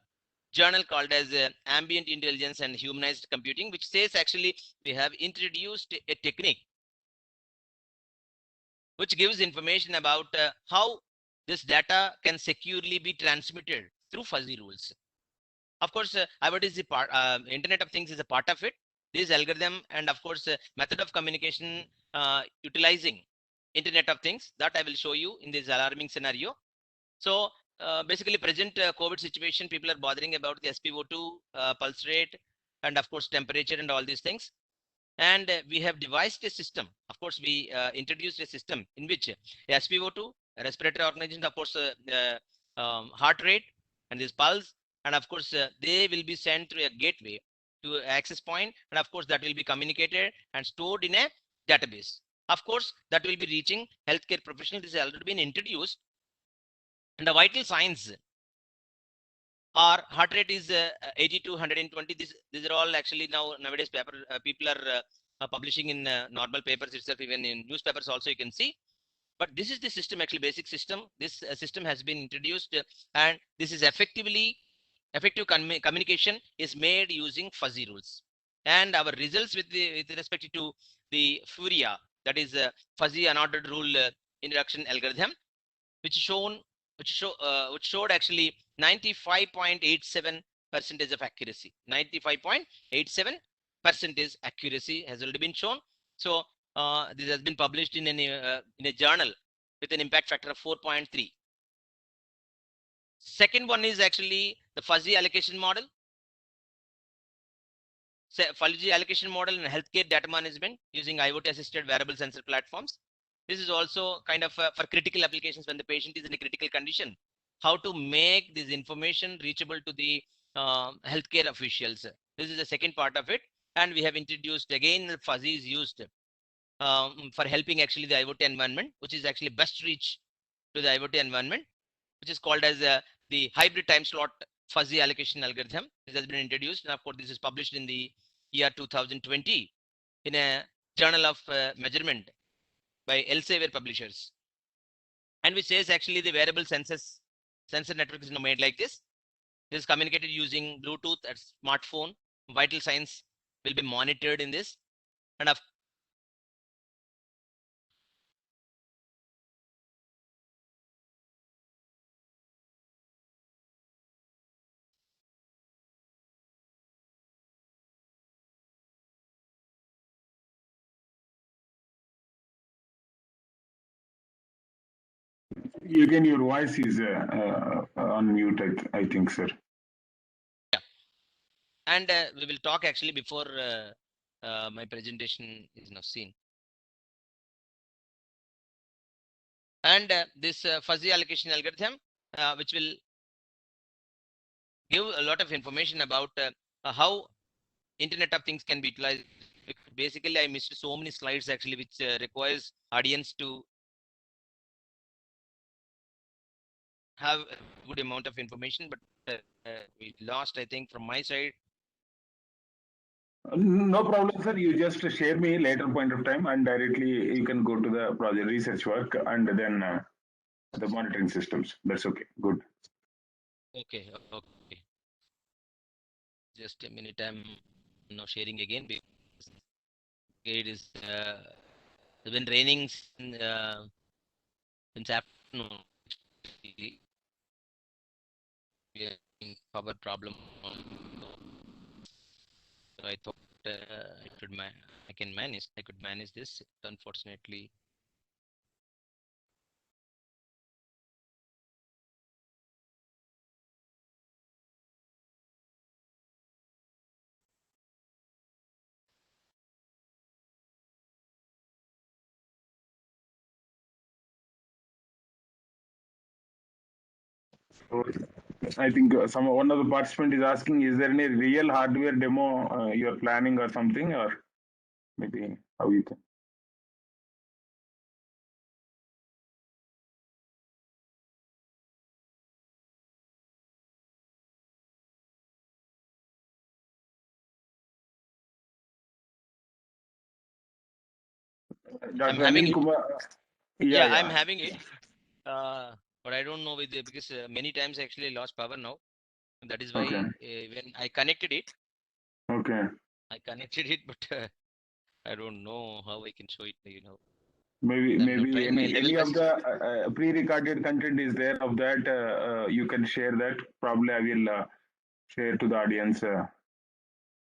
journal called as Ambient Intelligence and Humanized Computing, which says actually we have introduced a technique which gives information about how this data can securely be transmitted through fuzzy rules. Of course, IoT is the part, Internet of Things is a part of it. This algorithm and of course, method of communication utilizing Internet of Things that I will show you in this alarming scenario. So basically present COVID situation, people are bothering about the SpO2, pulse rate, and of course, temperature and all these things. And we have devised a system. Of course, we introduced a system in which SpO2, respiratory organisms, of course, heart rate and this pulse, and of course, they will be sent through a gateway to access point, and of course, that will be communicated and stored in a database. Of course, that will be reaching healthcare professionals. This has already been introduced. And the vital signs our heart rate is 80 to 120. These are all actually nowadays people are publishing in normal papers itself, even in newspapers also you can see. But this is the system, actually basic system. This system has been introduced, and this is effective communication is made using fuzzy rules. And our results with respect to the FURIA, that is fuzzy unordered rule introduction algorithm, which showed actually 95.87% of accuracy. 95.87% accuracy has already been shown. So this has been published in a journal with an impact factor of 4.3. Second one is actually the fuzzy allocation model. Fuzzy allocation model in healthcare data management using IoT assisted wearable sensor platforms. This is also kind of for critical applications when the patient is in a critical condition, how to make this information reachable to the healthcare officials. This is the second part of it. And we have introduced again fuzzy is used for helping actually the IoT environment, which is actually best reach to the IoT environment, which is called as the hybrid time slot fuzzy allocation algorithm. This has been introduced. And of course, this is published in the year 2020 in a journal of measurement by Elsevier publishers. And which says actually the wearable sensor network is made like this. This is communicated using Bluetooth at smartphone. Vital signs will be monitored in this. And of Again, your voice is on mute, I think, sir. yeah. And we will talk actually before my presentation is now seen. And this fuzzy allocation algorithm, which will give a lot of information about how Internet of Things can be utilized. Basically, I missed so many slides actually, which requires audience to have a good amount of information, but we lost, I think, from my side. No problem, sir. You just share me later point of time and directly you can go to the project research work and then the monitoring systems. That's okay. Good. Okay. Just a minute. I'm now sharing again because it is been raining since afternoon. We are having power problem. So I thought I could manage this. Unfortunately, I think one of the participant is asking, is there any real hardware demo you're planning or something, or maybe how you can? I'm Dr. having Anil it. Kumar, Yeah, I'm having it. But I don't know because many times actually I lost power now. That is why when I connected it, but I don't know how I can show it. Maybe trying my level any of best. the pre-recorded content is there of that. You can share that. Probably I will share to the audience.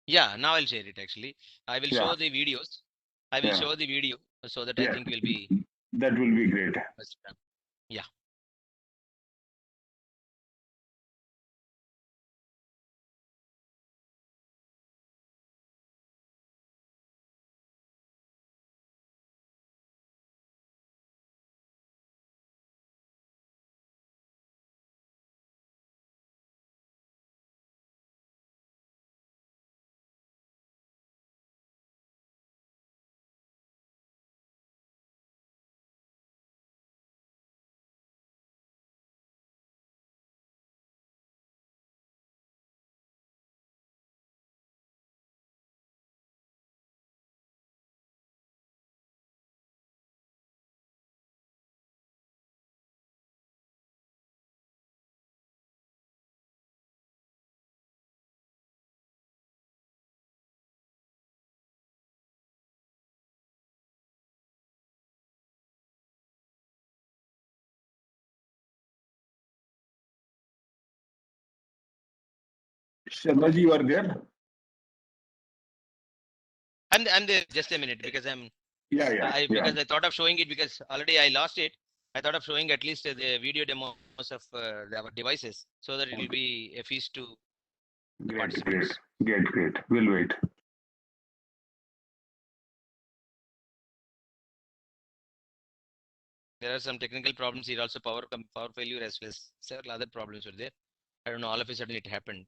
Yeah, now I'll share it actually. I will show the videos. I will show the video so that I think will be. That will be great. Yeah. Sharmaji, you are there? I'm there. Just a minute, because because I thought of showing it, because already I lost it. I thought of showing at least the video demos of our devices, so that it will be a feast to the Great. participants. Great. We'll wait. There are some technical problems here, also power failure, as well as several other problems were there. I don't know, all of a sudden it happened.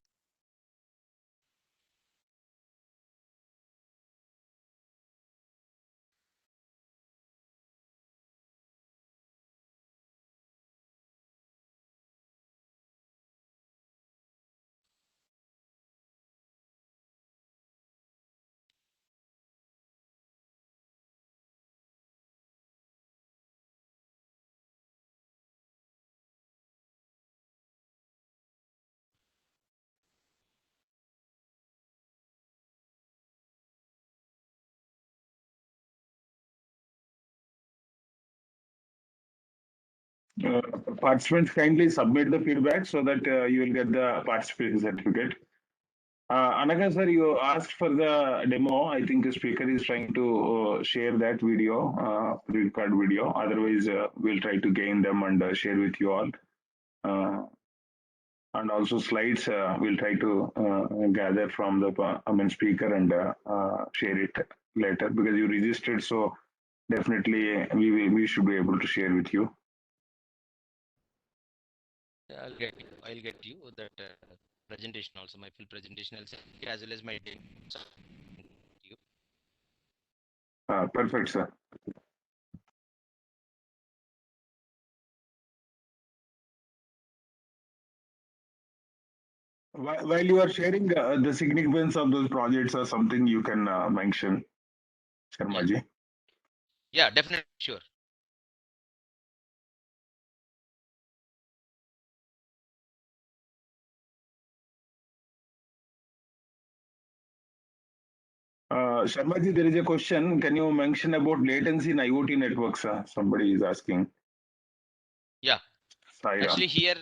Participants, kindly submit the feedback so that you will get the participation certificate. Anaga sir, you asked for the demo. I think the speaker is trying to share that video, pre-record video. Otherwise, we'll try to gain them and share with you all. And also slides, we'll try to gather from the speaker and share it later, because you registered. So definitely we should be able to share with you. I'll get you that presentation also, my full presentation, as well as my demo. Perfect, sir. While you are sharing the significance of those projects or something, you can mention, Sharmaji. Yeah, definitely, sure. Sharmaji, there is a question. Can you mention about latency in IoT networks? Somebody is asking. Yeah. Saira. Actually, here.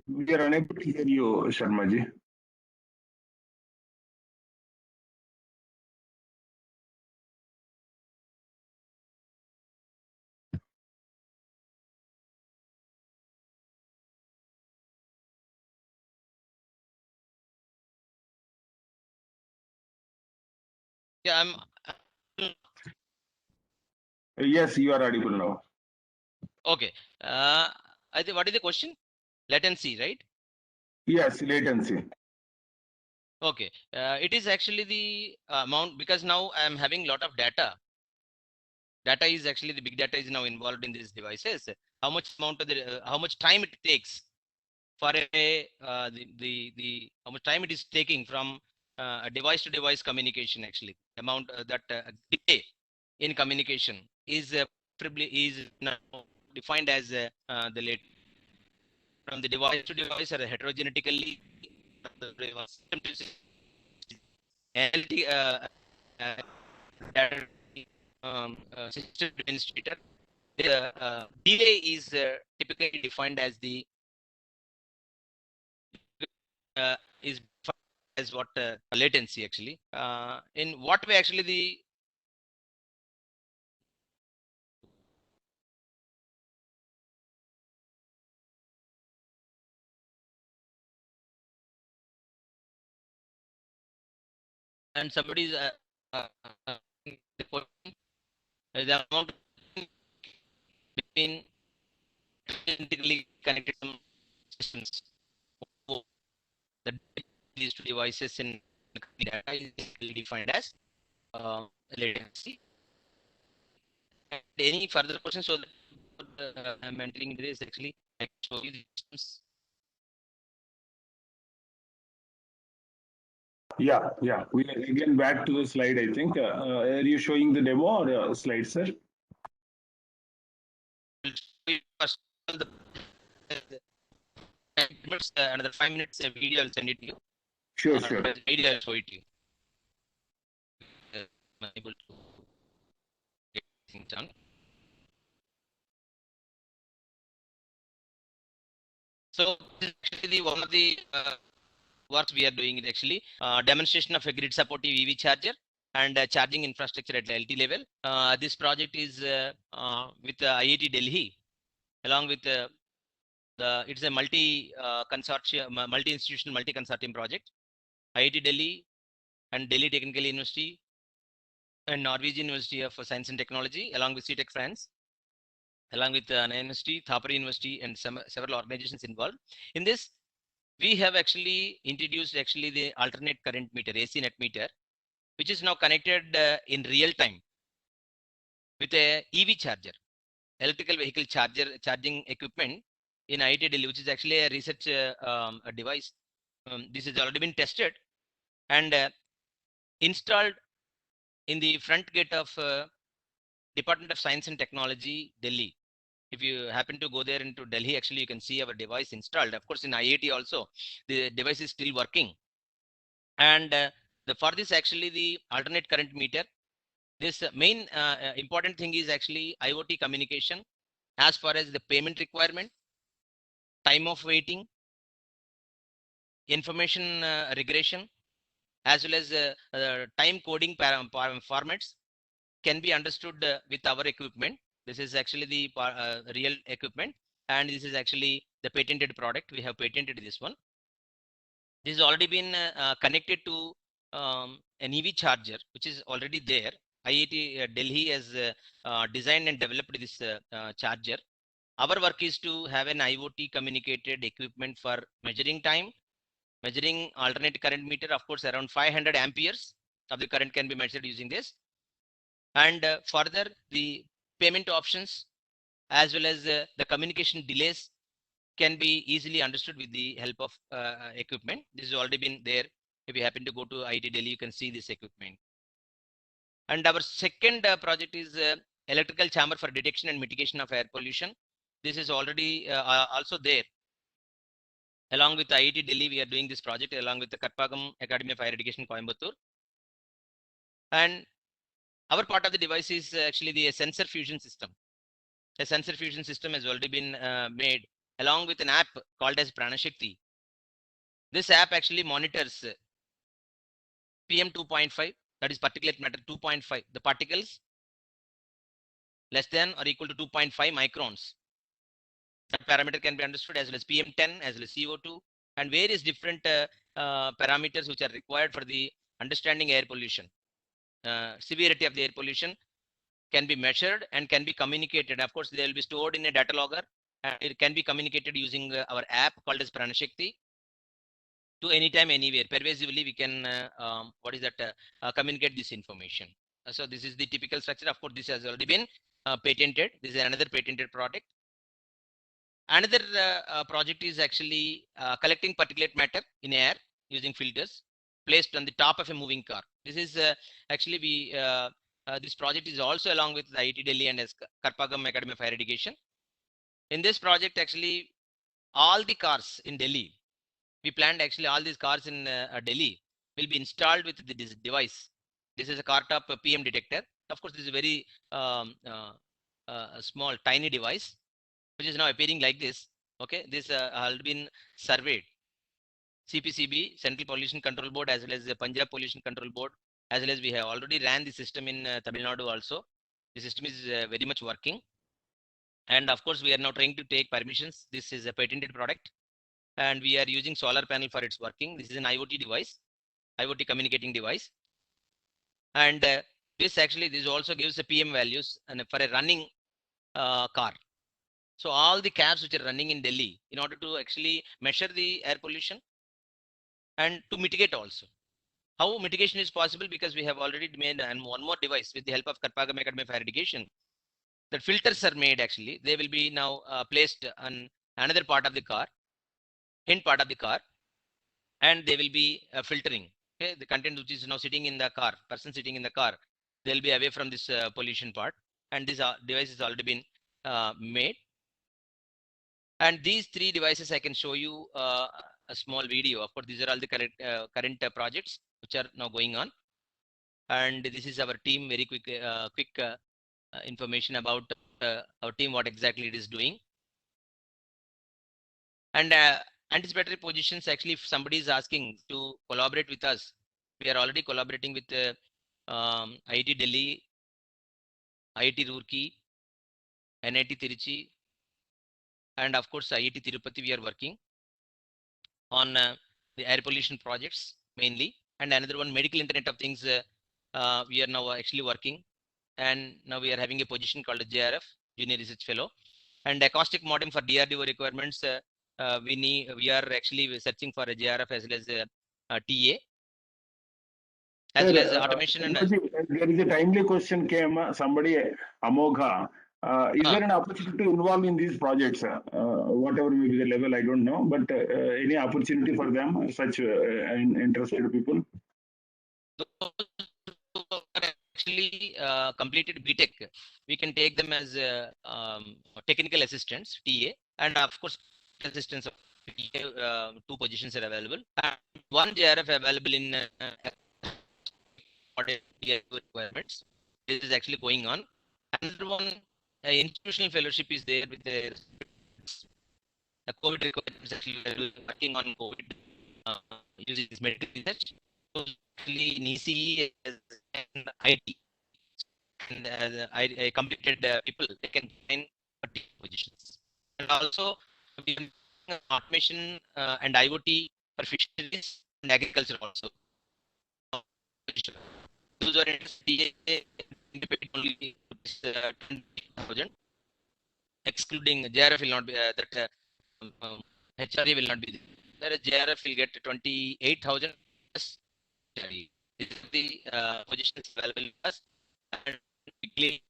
We are unable to hear you, Sharmaji. Yeah, I'm. Yes, you are audible now. Okay. I think, what is the question? Latency, right? Yes, latency. Okay. It is actually the amount, because now I am having a lot of data. Data is actually, the big data is now involved in these devices. How much amount of how much time it takes for how much time it is taking from a device to device communication, actually amount that delay in communication is now defined as the late from the device to device, or heterogenetically system administrator. The delay is typically defined as the is as what latency, actually. In what way actually the and somebody's the amount between integrally connected systems. The these two devices in data is defined as latency. And any further questions? So I'm entering this, actually. I show you the systems. Yeah. We are again back to the slide, I think. Are you showing the demo or slide, sir? First, the another 5 minutes video, I'll send it to you. Sure, sure. Video, I'll show it to you. I'm able to get things done. So this is actually one of the works we are doing it actually. Demonstration of a grid supportive EV charger and charging infrastructure at LT level. This project is with IIT Delhi, along with it's a multi-consortium, multi-institutional, multi-consortium project. IIT Delhi and Delhi Technical University and Norwegian University of Science and Technology, along with CTech France, along with Anna University, Thapar University, and several organizations involved. In this, we have actually introduced actually the alternate current meter, AC net meter, which is now connected in real time with a EV charger, electrical vehicle charging equipment in IIT Delhi, which is actually a research a device. This has already been tested and installed in the front gate of Department of Science and Technology, Delhi. If you happen to go there into Delhi, actually you can see our device installed. Of course, in IIT also, the device is still working. And for this, actually, the alternate current meter, this main important thing is actually IoT communication as far as the payment requirement, time of waiting, information regression, as well as time coding formats can be understood with our equipment. This is actually the real equipment, and this is actually the patented product. We have patented this one. This has already been connected to an EV charger, which is already there. IIT Delhi has designed and developed this charger. Our work is to have an IoT communicated equipment for measuring time, measuring alternate current meter. Of course, around 500 amperes of the current can be measured using this. And further, the payment options as well as the communication delays can be easily understood with the help of equipment. This has already been there. If you happen to go to IIT Delhi, you can see this equipment. And our second project is electrical chamber for detection and mitigation of air pollution. This is already also there. Along with IIT Delhi, we are doing this project along with the Karpagam Academy of Higher Education, Coimbatore. And our part of the device is actually the sensor fusion system. A sensor fusion system has already been made along with an app called as Pranashakti. This app actually monitors PM 2.5, that is particulate matter 2.5, the particles less than or equal to 2.5 microns. That parameter can be understood, as well as PM10, as well as CO2, and various different parameters which are required for the understanding air pollution. Severity of the air pollution can be measured and can be communicated. Of course, they will be stored in a data logger, and it can be communicated using our app called as Pranashakti to anytime, anywhere. Pervasively, we can communicate this information. So this is the typical structure. Of course, this has already been patented. This is another patented product. Another project is actually collecting particulate matter in air using filters placed on the top of a moving car. This is actually this project is also along with IIT Delhi and Karpagam Academy of Higher Education. In this project, actually, all the cars in Delhi, we planned actually all these cars in Delhi will be installed with this device. This is a car top PM detector. Of course, this is a very small, tiny device, which is now appearing like this. Okay, this has been surveyed. CPCB, Central Pollution Control Board, as well as the Punjab Pollution Control Board, as well as we have already ran the system in Tamil Nadu also. The system is very much working. And of course, we are now trying to take permissions. This is a patented product, and we are using solar panel for its working. This is an IoT device, IoT communicating device. And this also gives the PM values and for a running car. So all the cabs which are running in Delhi, in order to actually measure the air pollution and to mitigate also. How mitigation is possible? Because we have already made one more device with the help of Karpagam Academy of Higher Education. The filters are made actually. They will be now placed on another part of the car, end part of the car, and they will be filtering. Okay, the content which is now sitting in the car, person sitting in the car, they'll be away from this pollution part. And this device has already been made. And these three devices, I can show you a small video. Of course, these are all the current projects which are now going on. And this is our team. Very quick information about our team, what exactly it is doing. And anticipatory positions, actually, if somebody is asking to collaborate with us, we are already collaborating with IIT Delhi, IIT Roorkee, NIT Tiruchi, and of course IIT Tirupati. We are working on the air pollution projects mainly, and another one, medical Internet of Things. We are now actually working, and now we are having a position called a JRF, Junior Research Fellow, and acoustic modem for DRDO requirements. We are actually searching for a JRF as well as a TA, as well as automation. And there is a timely question came. Somebody Amogha. Is there an opportunity to involve in these projects? Whatever may be the level, I don't know, but any opportunity for them, such interested people? Those who are actually completed BTech, we can take them as technical assistants, TA, and of course assistants of TA. 2 positions are available, and 1 JRF available in requirements. This is actually going on. Another one, institutional fellowship is there with the COVID requirements. Actually, working on COVID using this medical research. So actually in ECE and IT, and I completed people, they can find positions. And also automation and IoT for fisheries and agriculture also. Those are independent only 20,000, excluding JRF will not be that HRE will not be there. Whereas JRF will get 28,000 plus HRE. This is the positions available with us, and quickly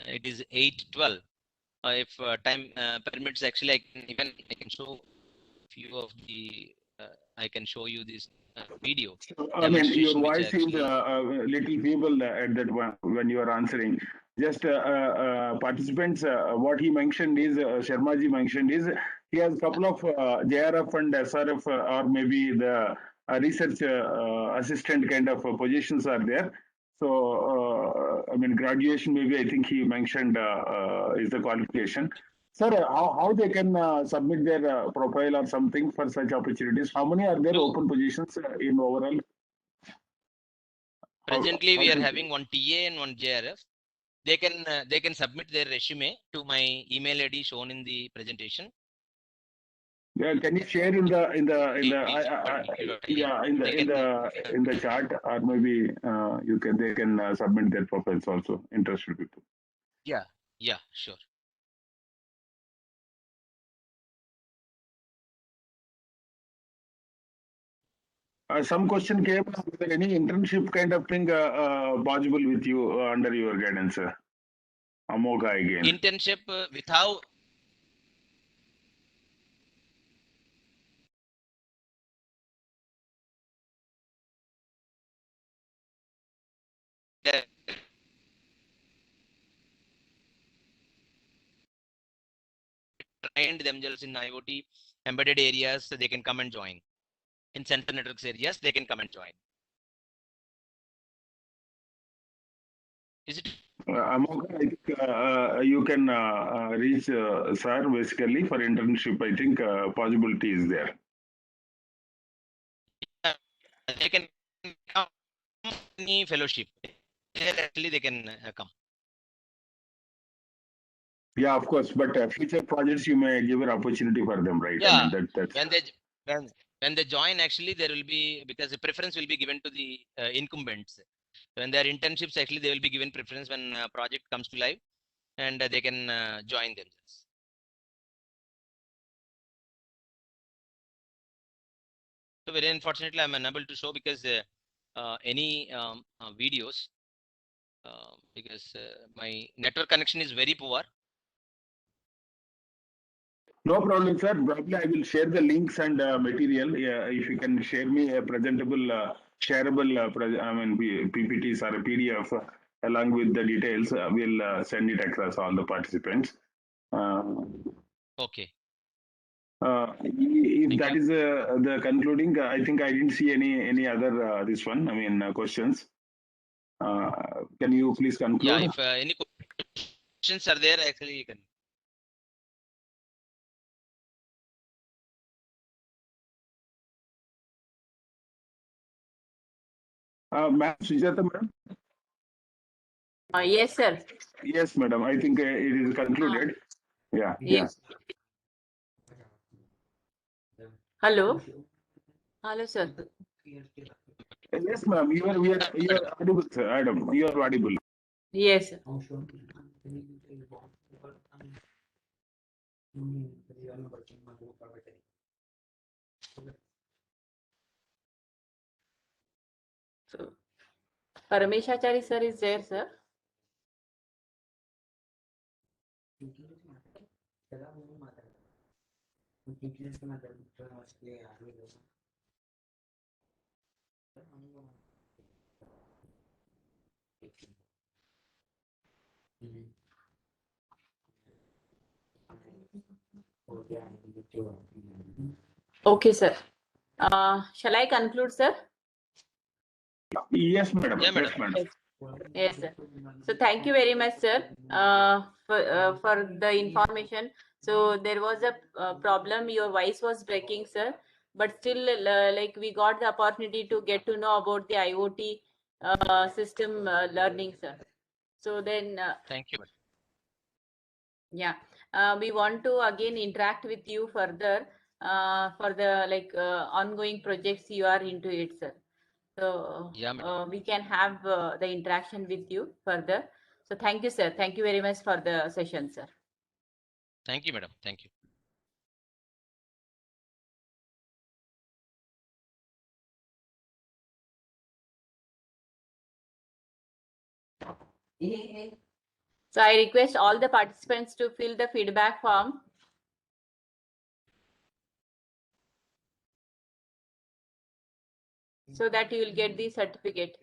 it is 8:12. If time permits, actually I can show few of the I can show you this video. I mean, your voice is a little feeble at that one when you are answering. Just participants, what he mentioned is, Sharmaji mentioned is, he has a couple of JRF and SRF or maybe the research assistant kind of positions are there. So, I mean, graduation maybe I think he mentioned is the qualification. Sir, how they can submit their profile or something for such opportunities? How many are there open positions in overall? Presently, we are having 1 TA and 1 JRF. They can submit their resume to my email ID shown in the presentation. Yeah, can you share in the chat, or maybe they can submit their profiles also, interested people. Yeah, sure. Some question came, is there any internship kind of thing possible with you under your guidance? Amogha again. Internship without trained themselves in IoT embedded areas, so they can come and join. In center networks areas, they can come and join. Is it? Amogha, I think you can reach sir basically for internship. I think possibility is there. They can come any fellowship. Actually, they can come. Yeah, of course, but future projects you may give an opportunity for them, right? Yeah, I mean, that's... when they join, actually there will be, because the preference will be given to the incumbents. When they are internships, actually they will be given preference when project comes to live, and they can join themselves. So very unfortunately, I'm unable to show because any videos because my network connection is very poor. No problem, sir. Probably I will share the links and material. If you can share me a presentable, shareable, PPTs or a PDF, along with the details. We'll send it across all the participants. Okay. If Thank that you. is the concluding, I think I didn't see any other this one. I mean questions. Can you please Yeah, conclude? if any questions are there, actually you can. Ma'am, Sujata, madam. Yes, sir. Yes, madam. I think it is concluded. Yeah. Yes. Hello. Hello, sir. Yes, ma'am. You are audible, sir. Adam, you are audible. Yes. Sir. So, Parameshachari sir is there, sir. Okay, sir. Shall I conclude, sir? Yes, madam. Yeah, madam. Yes, madam. Yes. Yes, sir. So thank you very much, sir, for the information. So there was a problem. Your voice was breaking, sir. But still, like we got the opportunity to get to know about the IoT system learning, sir. So then, Thank you, madam. yeah, we want to again interact with you further for the ongoing projects you are into it, sir. So Yeah, madam. we can have the interaction with you further. So thank you, sir. Thank you very much for the session, sir. Thank you, madam. Thank you. So I request all the participants to fill the feedback form. So that you will get the certificate.